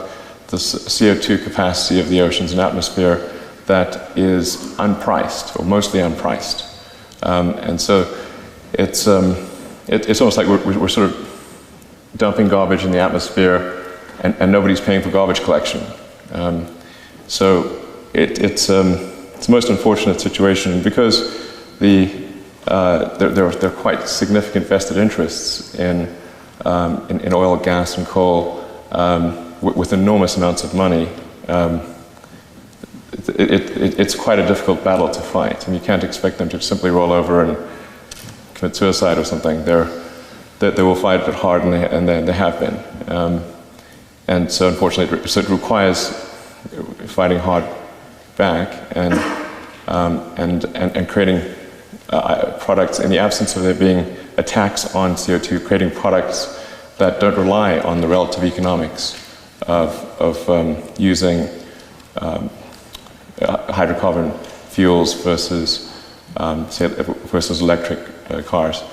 the CO2 capacity of the oceans and atmosphere that is unpriced, or mostly unpriced, and so it's almost like we're sort of dumping garbage in the atmosphere, and nobody's paying for garbage collection. So it's a most unfortunate situation, because there are quite significant vested interests in oil, gas, and coal with enormous amounts of money. It's quite a difficult battle to fight, and you can't expect them to simply roll over and commit suicide or something. They will fight it hard, and they have been. And so, unfortunately, it requires fighting hard back and creating products, in the absence of there being a tax on CO2, creating products that don't rely on the relative economics of using hydrocarbon fuels versus electric cars.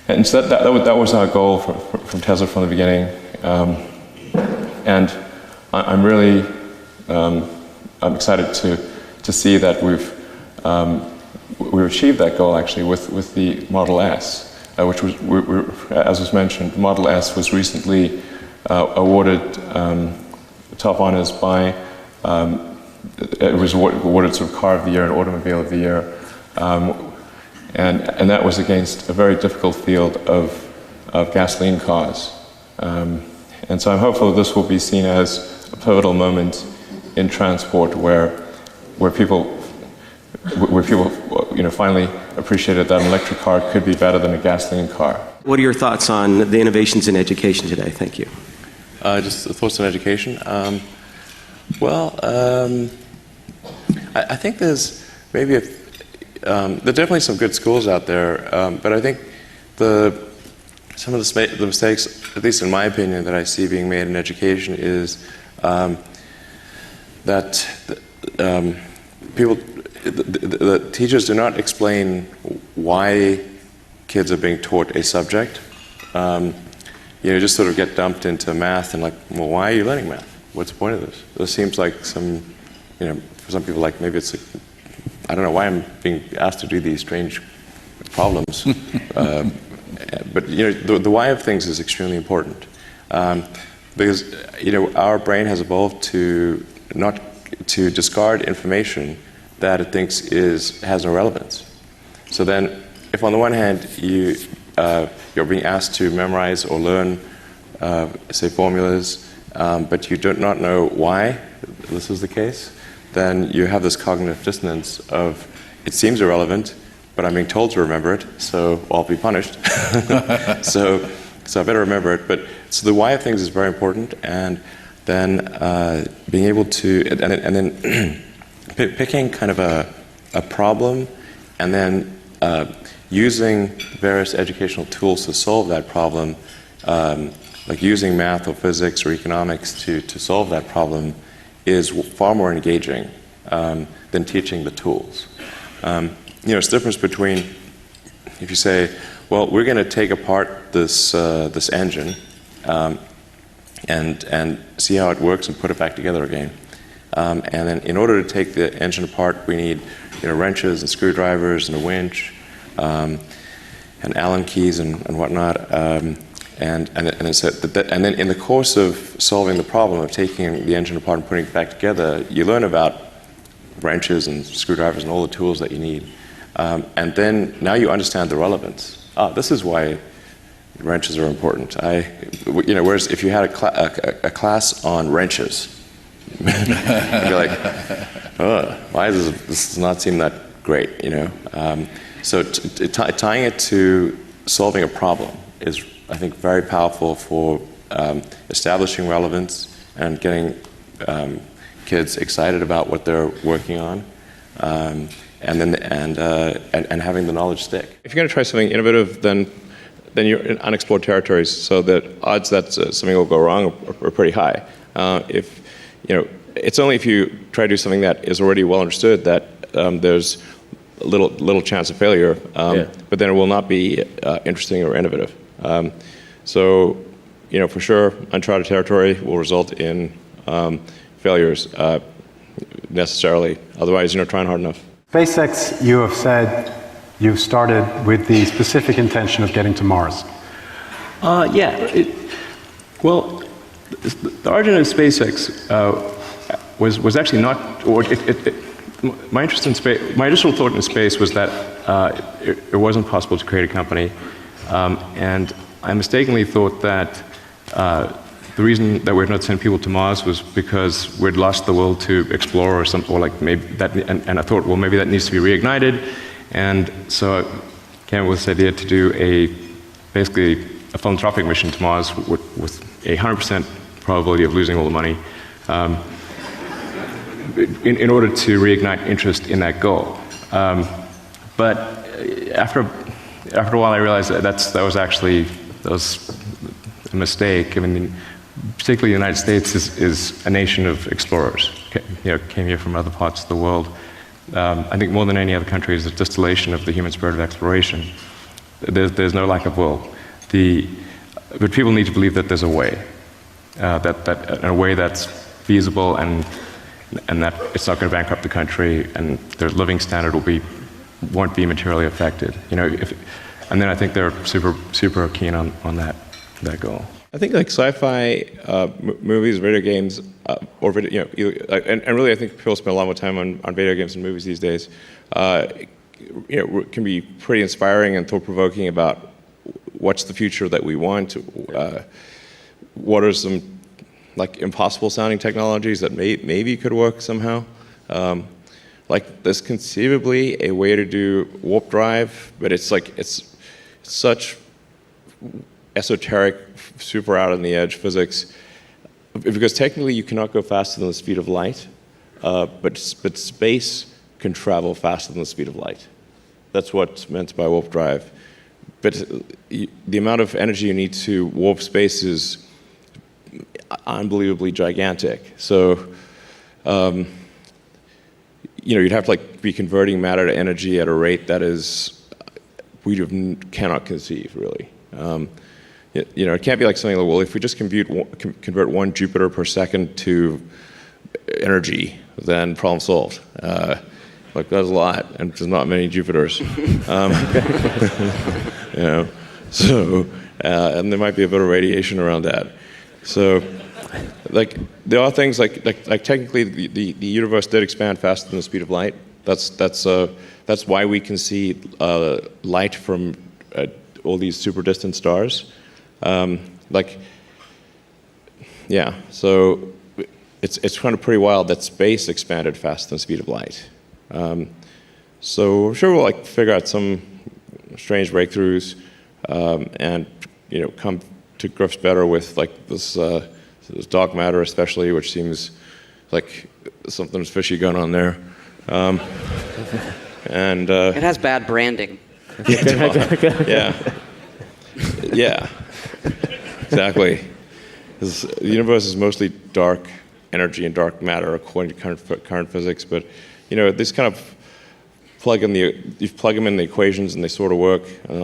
And so that was our goal from Tesla from the beginning. And I'm really I'm excited to see that we've achieved that goal actually with the Model S, which was, as was mentioned, Model S was recently awarded top honors by. It was awarded sort of Car of the Year and Automobile of the Year, and that was against a very difficult field of gasoline cars. And so I'm hopeful this will be seen as a pivotal moment in transport where people finally appreciated that an electric car could be better than a gasoline car. What are your thoughts on the innovations in education today? Thank you. Just thoughts on education. I think there's maybe there are definitely some good schools out there, but I think some of the mistakes, at least in my opinion, that I see being made in education is that the teachers do not explain why kids are being taught a subject. Just sort of get dumped into math and like, well, why are you learning math? What's the point of this? This seems like some, for some people, like maybe it's, I don't know why I'm being asked to do these strange problems. But the why of things is extremely important, because our brain has evolved to discard information that it thinks has no relevance. So then, if on the one hand you're being asked to memorize or learn, say, formulas, but you do not know why this is the case, then you have this cognitive dissonance of, it seems irrelevant, but I'm being told to remember it, so I'll be punished. so I better remember it. But so the why of things is very important, and then being able to, and then picking kind of a problem, and then using various educational tools to solve that problem, like using math or physics or economics to solve that problem, is far more engaging than teaching the tools. It's the difference between if you say, well, we're going to take apart this engine and see how it works and put it back together again. And then in order to take the engine apart, we need wrenches and screwdrivers and a winch and Allen keys and whatnot. And then in the course of solving the problem of taking the engine apart and putting it back together, you learn about wrenches and screwdrivers and all the tools that you need. And then now you understand the relevance. This is why wrenches are important. Whereas if you had a class on wrenches, you'd be like, why does not seem that great? So tying it to solving a problem is, I think, very powerful for establishing relevance and getting kids excited about what they're working on, and having the knowledge stick. If you're going to try something innovative, then you're in unexplored territories, so the odds that something will go wrong are pretty high. It's only if you try to do something that is already well understood that there's little chance of failure, but then it will not be interesting or innovative. So, for sure, uncharted territory will result in failures necessarily. Otherwise, you're not trying hard enough. SpaceX, you have said you started with the specific intention of getting to Mars. Well, the origin of SpaceX was actually not. My interest in space, my initial thought in space was that it wasn't possible to create a company, and I mistakenly thought that the reason that we'd not sent people to Mars was because we'd lost the will to explore or something, or like maybe that, and I thought, well, maybe that needs to be reignited, and so I came up with this idea to do basically a philanthropic mission to Mars with a 100% probability of losing all the money, in order to reignite interest in that goal. But after a while, I realized that was a mistake. I mean, particularly the United States is a nation of explorers. Came here from other parts of the world. I think more than any other country is a distillation of the human spirit of exploration. There's no lack of will. But people need to believe that there's a way, that a way that's feasible and that it's not going to bankrupt the country, and their living standard won't be materially affected. And then I think they're super keen on that goal. I think like sci-fi movies, video games, or video, and really I think people spend a lot more time on video games and movies these days. Can be pretty inspiring and thought-provoking about what's the future that we want. What are some like impossible-sounding technologies that maybe could work somehow? Like there's conceivably a way to do warp drive, but it's such esoteric, super out on the edge physics, because technically you cannot go faster than the speed of light, but space can travel faster than the speed of light. That's what's meant by warp drive. But the amount of energy you need to warp space is unbelievably gigantic. So, you'd have to be converting matter to energy at a rate that cannot conceive, really. It can't be like something like, well, if we just convert 1 Jupiter per second to energy, then problem solved. That's a lot, and there's not many Jupiters. So, and there might be a bit of radiation around that. So, there are things like technically the universe did expand faster than the speed of light, That's why we can see light from all these super distant stars. So it's kind of pretty wild that space expanded faster than the speed of light. So I'm sure we'll figure out some strange breakthroughs and come to grips better with this dark matter, especially, which seems like something's fishy going on there. And it has bad branding. Yeah, exactly. The universe is mostly dark energy and dark matter according to current physics, but this kind of plug them in the equations and they sort of work. And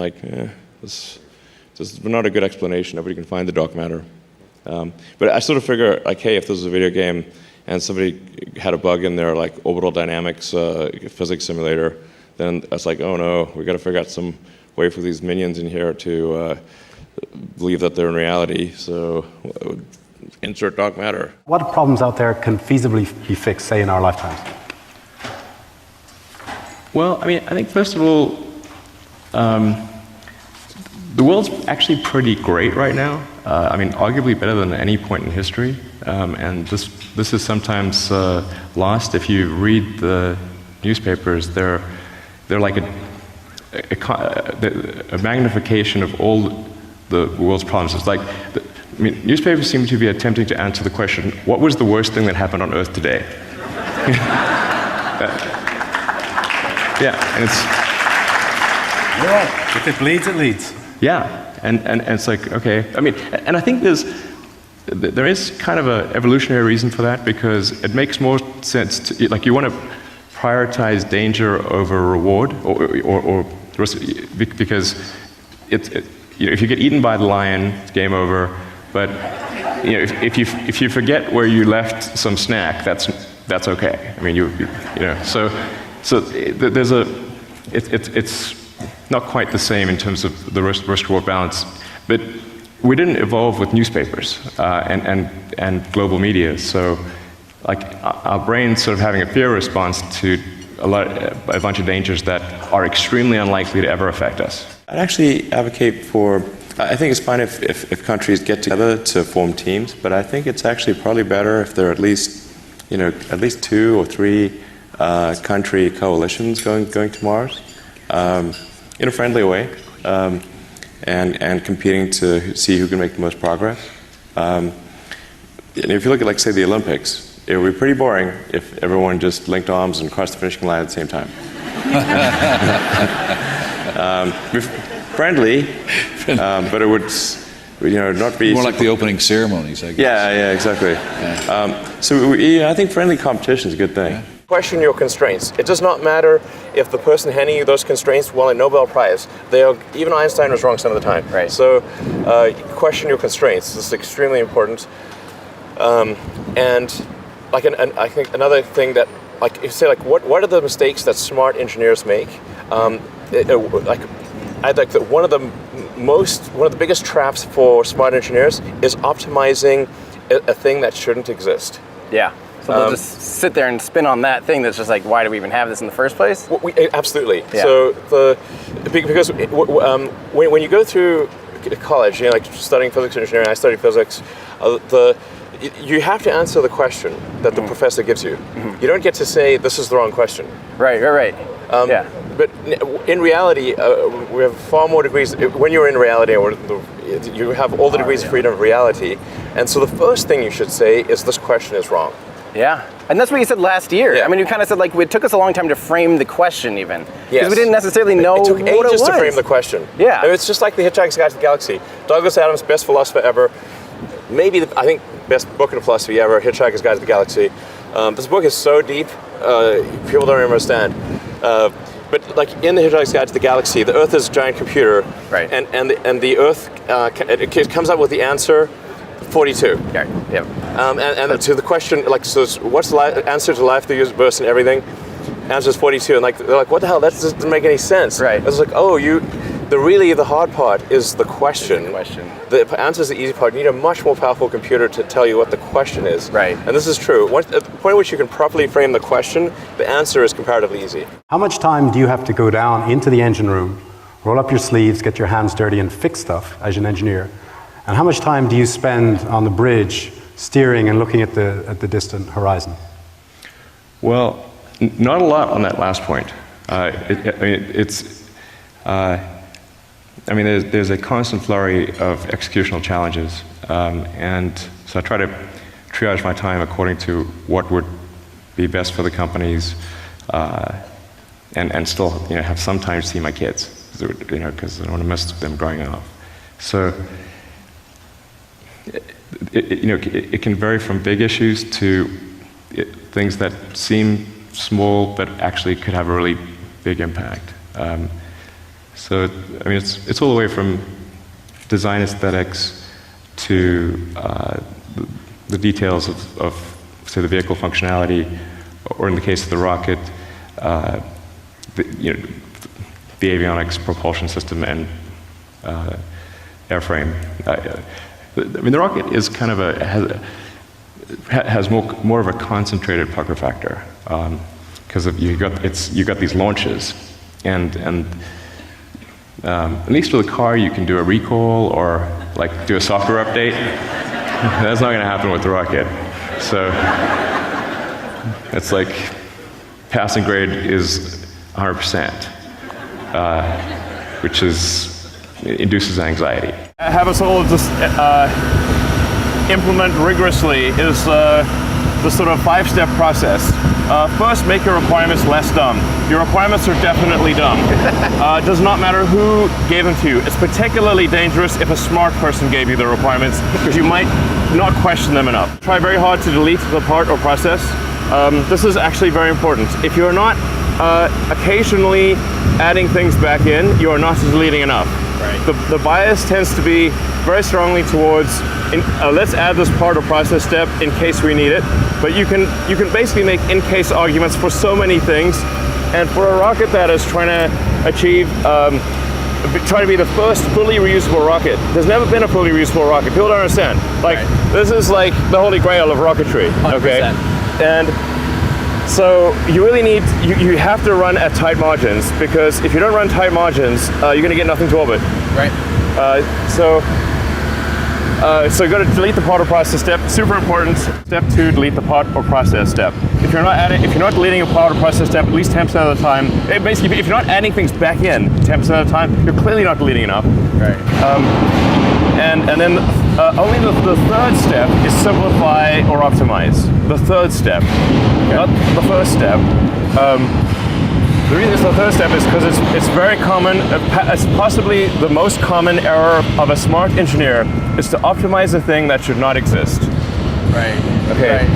this is not a good explanation. Nobody can find the dark matter. But I sort of figure, hey, if this was a video game and somebody had a bug in their orbital dynamics physics simulator, then it's oh no, we got to figure out some way for these minions in here to believe that they're in reality. So insert dark matter. What problems out there can feasibly be fixed, say, in our lifetimes? Well, I think first of all, the world's actually pretty great right now. Arguably better than any point in history. And this is sometimes lost. If you read the newspapers, they're like a magnification of all the world's problems. It's newspapers seem to be attempting to answer the question, what was the worst thing that happened on Earth today? And it's... You're right. If it bleeds, it leads. Yeah, and it's okay. And I think there is kind of an evolutionary reason for that, because it makes more sense to, you want to prioritize danger over reward, or risk, because if you get eaten by the lion, it's game over. But if you forget where you left some snack, that's okay. So there's it's not quite the same in terms of the risk-reward balance, but we didn't evolve with newspapers and global media. So, our brain's sort of having a fear response to a bunch of dangers that are extremely unlikely to ever affect us. I'd actually advocate for. I think it's fine if countries get together to form teams, but I think it's actually probably better if there are at least 2 or 3 country coalitions going to Mars. In a friendly way, and competing to see who can make the most progress. And if you look at, say, the Olympics, it would be pretty boring if everyone just linked arms and crossed the finishing line at the same time. Friendly, but it would, not be... More like the opening ceremonies, I guess. Yeah, exactly. Yeah. I think friendly competition is a good thing. Yeah. Question your constraints. It does not matter if the person handing you those constraints won a Nobel Prize. Even Einstein was wrong some of the time. Right. So question your constraints. This is extremely important. And I think another thing that, you say, what are the mistakes that smart engineers make? I think that one of the biggest traps for smart engineers is optimizing a thing that shouldn't exist. Yeah. So they'll just sit there and spin on that thing that's just why do we even have this in the first place? Absolutely. Yeah. So because when you go through college, studying physics and engineering, I studied physics. You have to answer the question that the professor gives you. Mm-hmm. You don't get to say this is the wrong question. Right. Yeah. But in reality, we have far more degrees. When you're in reality, you have all the degrees of freedom of reality. And so the first thing you should say is this question is wrong. Yeah, and that's what you said last year. Yeah. You kind of said it took us a long time to frame the question even. Yes. Because we didn't necessarily know it took what it was. to frame the question. Yeah. It's just like The Hitchhiker's Guide to the Galaxy. Douglas Adams, best philosopher ever. Maybe, I think, best book in philosophy ever, Hitchhiker's Guide to the Galaxy. This book is so deep, people don't understand. But in The Hitchhiker's Guide to the Galaxy, the Earth is a giant computer. Right. And the Earth, it comes up with the answer 42. Okay. Yep. And to the question, so what's the answer to life, the universe, and everything? Answer is 42. And they're what the hell? That doesn't make any sense. Right. It's the hard part is the question. The answer is the easy part. You need a much more powerful computer to tell you what the question is. Right. And this is true. At the point at which you can properly frame the question, the answer is comparatively easy. How much time do you have to go down into the engine room, roll up your sleeves, get your hands dirty, and fix stuff as an engineer? And how much time do you spend on the bridge steering and looking at the distant horizon? Well, not a lot on that last point. There's a constant flurry of executional challenges, and so I try to triage my time according to what would be best for the companies, and still, have some time to see my kids, because I don't want to miss them growing up. So, it can vary from big issues to things that seem small but actually could have a really big impact. It's all the way from design aesthetics to the details of, say, the vehicle functionality, or in the case of the rocket, the avionics, propulsion system, and airframe. The rocket is kind of has more of a concentrated pucker factor, because you got these launches, and at least with a car you can do a recall or do a software update. That's not going to happen with the rocket. So it's like passing grade is 100%, which induces anxiety. Have us all just implement rigorously is the sort of 5-step process. First, make your requirements less dumb. Your requirements are definitely dumb. It does not matter who gave them to you. It's particularly dangerous if a smart person gave you the requirements, because you might not question them enough. Try very hard to delete the part or process. This is actually very important. If you're not occasionally adding things back in, you are not deleting enough. Right. The bias tends to be very strongly towards let's add this part or process step in case we need it. But you can basically make in-case arguments for so many things. And for a rocket that is trying to achieve, try to be the first fully reusable rocket. There's never been a fully reusable rocket. People don't understand. This is like the holy grail of rocketry. 100%. Okay. And so you really need, you have to run at tight margins, because if you don't run tight margins, you're going to get nothing to orbit. Right. So you got to delete the part or process step. Super important. Step 2, delete the part or process step. If you're not deleting a part or process step at least 10% of the time, basically, if you're not adding things back in 10% of the time, you're clearly not deleting enough. Right. And then only the third step is simplify or optimize. The third step, not the first step. The reason it's the third step is because it's very common, it's possibly the most common error of a smart engineer is to optimize a thing that should not exist. Right. Okay. Right.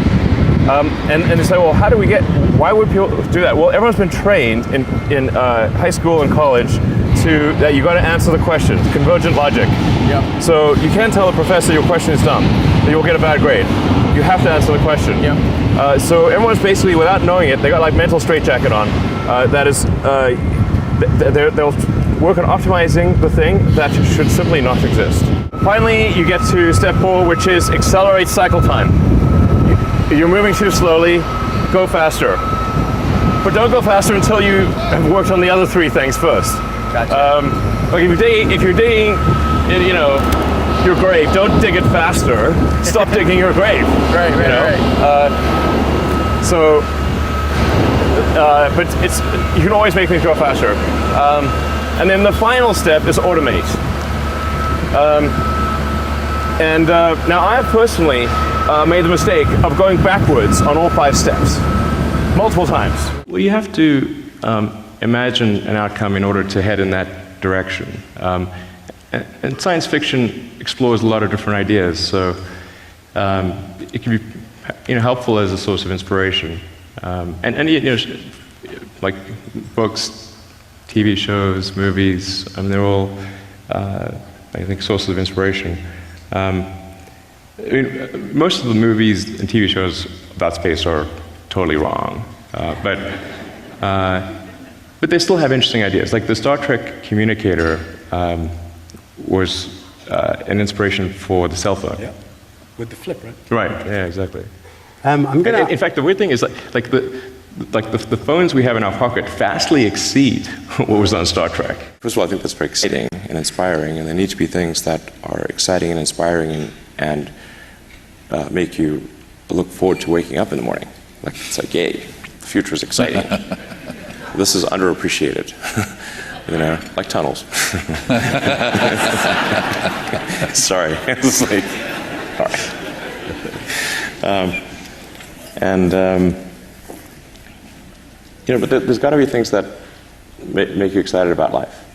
And you say, well, why would people do that? Well, everyone's been trained in high school and college that you got to answer the question, convergent logic. Yep. So you can't tell the professor your question is dumb, that you'll get a bad grade. You have to answer the question. Yep. So everyone's basically, without knowing it, they got like mental straitjacket on. That is, they'll work on optimizing the thing that should simply not exist. Finally, you get to step 4, which is accelerate cycle time. You're moving too slowly, go faster. But don't go faster until you have worked on the other 3 things first. Gotcha. Like if you're digging, your grave, don't dig it faster. Stop digging your grave. Right. But you can always make things go faster. And then the final step is automate. Now I have personally made the mistake of going backwards on all 5 steps, multiple times. Well, you have to imagine an outcome in order to head in that direction. And science fiction explores a lot of different ideas, so it can be helpful as a source of inspiration. Like books, TV shows, movies, they're all, I think, sources of inspiration. Most of the movies and TV shows about space are totally wrong, but they still have interesting ideas. Like the Star Trek communicator was an inspiration for the cell phone. Yeah. With the flip, right? Right. Yeah. Exactly. I'm gonna. In fact, the weird thing is like the phones we have in our pocket vastly exceed what was on Star Trek. First of all, I think that's very exciting and inspiring, and there need to be things that are exciting and inspiring and make you look forward to waking up in the morning. Like it's like, yay, the future is exciting. This is underappreciated, you know, like tunnels. Sorry, it's like, all right. You know, but there's got to be things that make you excited about life.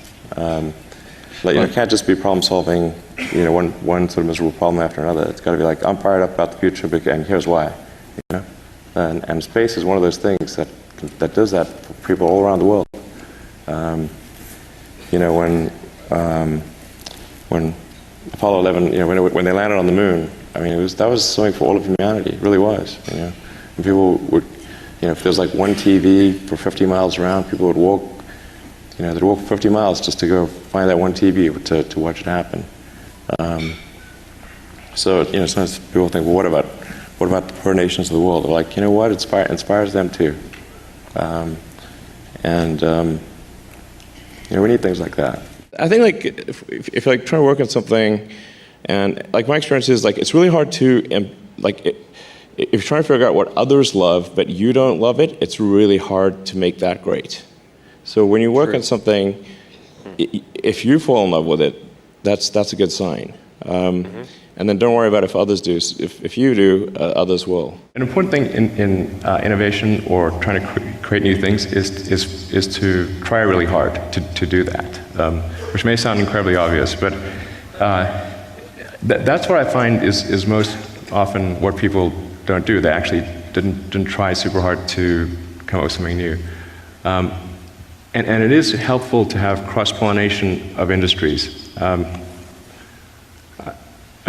Like, you know, it can't just be problem solving, you know, one sort of miserable problem after another. It's got to be like, I'm fired up about the future, and here's why. You know, and space is one of those things that does that for people all around the world. You know, when Apollo 11, you know, when they landed on the moon, I mean, that was something for all of humanity. It really was. You know, and people would, you know, if there's like one TV for 50 miles around, people would walk. You know, they'd walk 50 miles just to go find that one TV to watch it happen. So, you know, sometimes people think, well, what about the poor nations of the world? They're like, you know what, it inspires them too. You know, we need things like that. I think like if you're like trying to work on something, and like my experience is like it's really hard to if you're trying to figure out what others love but you don't love it, it's really hard to make that great. So when you work on something, if you fall in love with it, that's a good sign. And then don't worry about if others do. If you do, others will. An important thing in innovation or trying to create new things is to try really hard to do that, which may sound incredibly obvious, but that's what I find is most often what people don't do. They actually didn't try super hard to come up with something new. And it is helpful to have cross-pollination of industries. I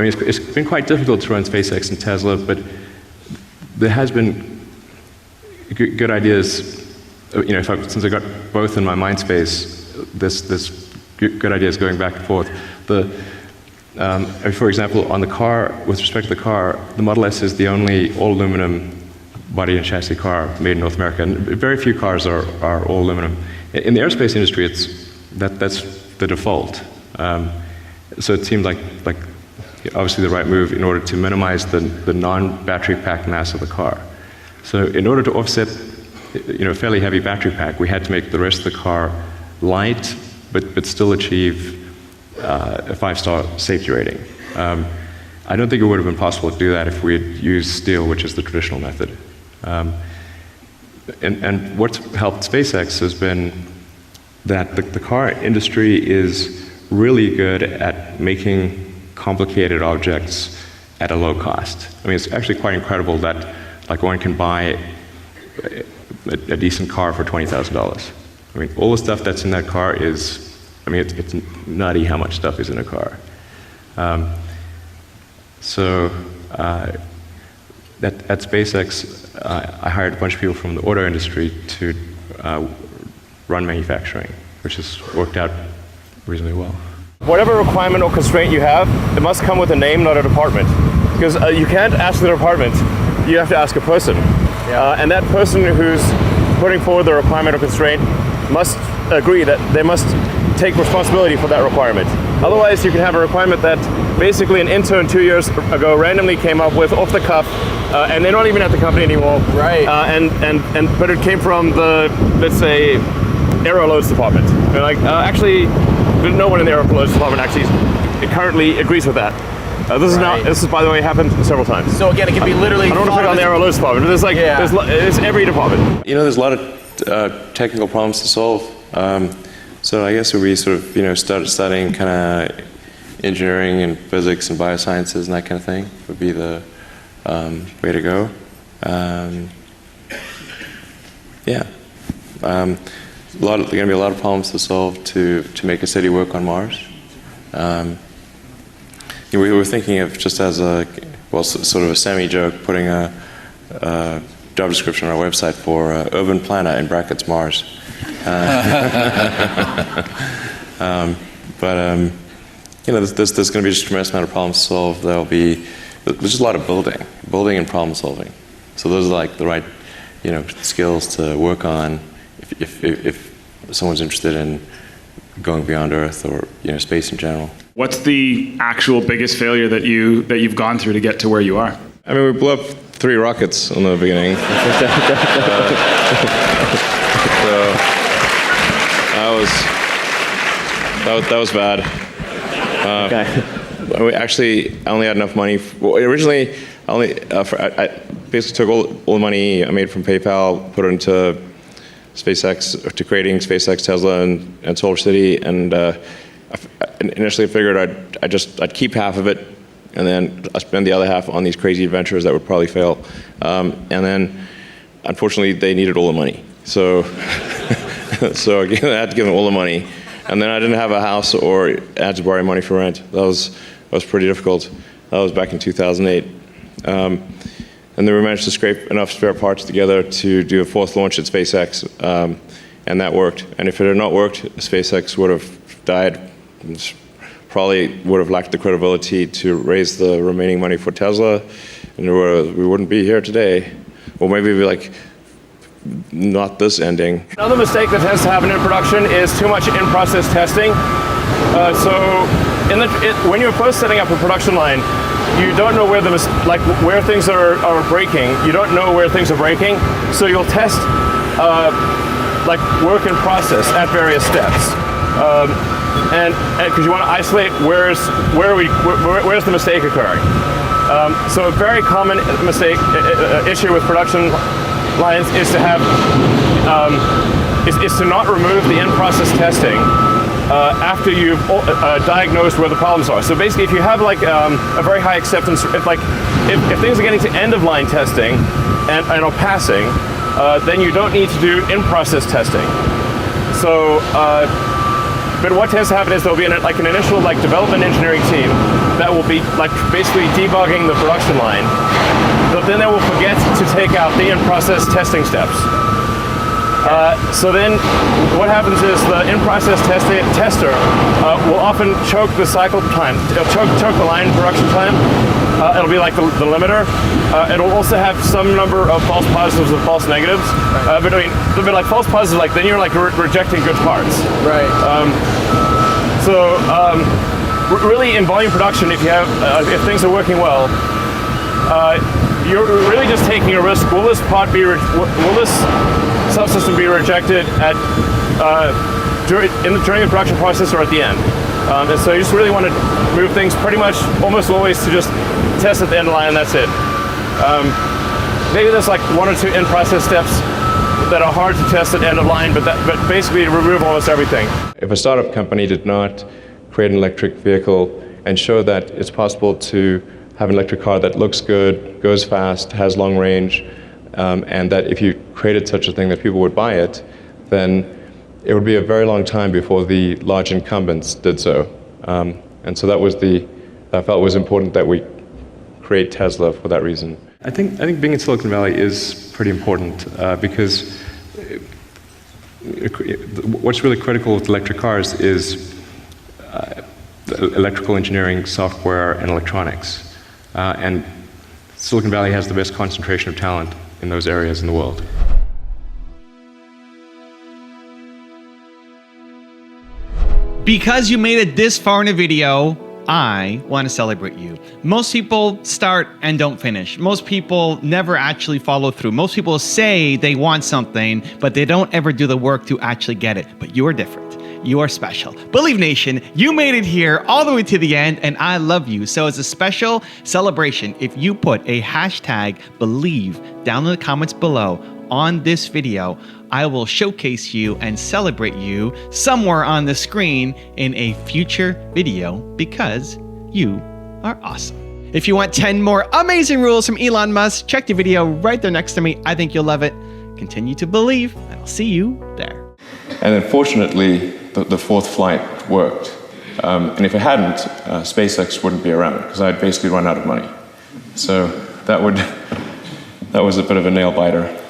mean, it's been quite difficult to run SpaceX and Tesla, but there has been good ideas. You know, since I got both in my mind space, this good ideas going back and forth. For example, on the car, with respect to the car, the Model S is the only all-aluminum body and chassis car made in North America, and very few cars are all aluminum. In the aerospace industry, that's the default. So it seemed like obviously the right move in order to minimize the non-battery pack mass of the car. So in order to offset, you know, a fairly heavy battery pack, we had to make the rest of the car light, but still achieve a 5-star safety rating. I don't think it would have been possible to do that if we had used steel, which is the traditional method. And what's helped SpaceX has been that the car industry is really good at making complicated objects at a low cost. I mean, it's actually quite incredible that like one can buy a decent car for $20,000. I mean, all the stuff that's in that car is, I mean, it's nutty how much stuff is in a car. At SpaceX, I hired a bunch of people from the auto industry to run manufacturing, which has worked out reasonably well. Whatever requirement or constraint you have, it must come with a name, not a department. Because you can't ask the department, you have to ask a person. And that person who's putting forward the requirement or constraint must agree that they must take responsibility for that requirement. Otherwise, you can have a requirement that basically an intern 2 years ago randomly came up with off the cuff, and they're not even at the company anymore. Right. But it came from the, let's say, aero loads department. They're like, actually, no one in the aero loads department actually currently agrees with that. This is, by the way, happened several times. So again, it can be literally. I don't want to put it on the aero loads department. But there's every department. You know, there's a lot of technical problems to solve. So I guess we sort of, you know, started studying kind of engineering and physics and biosciences and that kind of thing would be the way to go. There are going to be a lot of problems to solve to make a city work on Mars. We were thinking of, just as sort of a semi-joke, putting a job description on our website for urban planner in brackets Mars. But you know, there's going to be just a tremendous amount of problems to solve. There's just a lot of building and problem solving. So those are like the right, you know, skills to work on if someone's interested in going beyond Earth or, you know, space in general. What's the actual biggest failure that you've gone through to get to where you are? I mean, we blew up 3 rockets in the beginning. So that was bad. We actually only had enough money. Originally, I basically took all the money I made from PayPal, put it into SpaceX, to creating SpaceX, Tesla, and SolarCity, and initially figured I'd keep half of it, and then I spend the other half on these crazy adventures that would probably fail. And then, unfortunately, they needed all the money. So, so I had to give them all the money. And then I didn't have a house or I had to borrow money for rent. That was pretty difficult. That was back in 2008. And then we managed to scrape enough spare parts together to do a 4th launch at SpaceX. And that worked. And if it had not worked, SpaceX would have died. Probably would have lacked the credibility to raise the remaining money for Tesla, and we wouldn't be here today. Or maybe we'd be like, not this ending. Another mistake that tends to happen in production is too much in-process testing. When you're first setting up a production line, you don't know where things are breaking. You don't know where things are breaking, so you'll test like work in process at various steps. And because you want to isolate where's the mistake occurring. So a very common issue with production lines is to have is to not remove the in-process testing after you've diagnosed where the problems are. So basically, if you have like a very high acceptance, if things are getting to end-of-line testing and are passing, then you don't need to do in-process testing. So. But what tends to happen is there'll be an initial development engineering team that will be basically debugging the production line, but then they will forget to take out the in-process testing steps. So then what happens is the in-process tester will often choke the cycle time, choke the line production time. It'll be like the limiter. It'll also have some number of false positives and false negatives. But I mean, it'll be like false positives, then you're rejecting good parts. Right. Really in volume production, if things are working well, you're really just taking a risk. Will this subsystem be rejected during the production process or at the end? And so you just really want to move things pretty much almost always to just test at the end of the line, and that's it. Maybe there's 1 or 2 in-process steps that are hard to test at the end of line, but basically remove almost everything. If a startup company did not create an electric vehicle and show that it's possible to have an electric car that looks good, goes fast, has long range, and that if you created such a thing that people would buy it, then it would be a very long time before the large incumbents did so. And so I felt it was important that we create Tesla for that reason. I think being in Silicon Valley is pretty important because what's really critical with electric cars is electrical engineering, software, and electronics. And Silicon Valley has the best concentration of talent in those areas in the world. Because you made it this far in a video, I want to celebrate you. Most people start and don't finish. Most people never actually follow through. Most people say they want something, but they don't ever do the work to actually get it. But you are different. You are special. Believe Nation, you made it here all the way to the end, and I love you. So as a special celebration, if you put a hashtag Believe down in the comments below on this video, I will showcase you and celebrate you somewhere on the screen in a future video because you are awesome. If you want 10 more amazing rules from Elon Musk, check the video right there next to me. I think you'll love it. Continue to believe, and I'll see you there. And unfortunately, the 4th flight worked. And if it hadn't, SpaceX wouldn't be around because I'd basically run out of money. So that was a bit of a nail biter.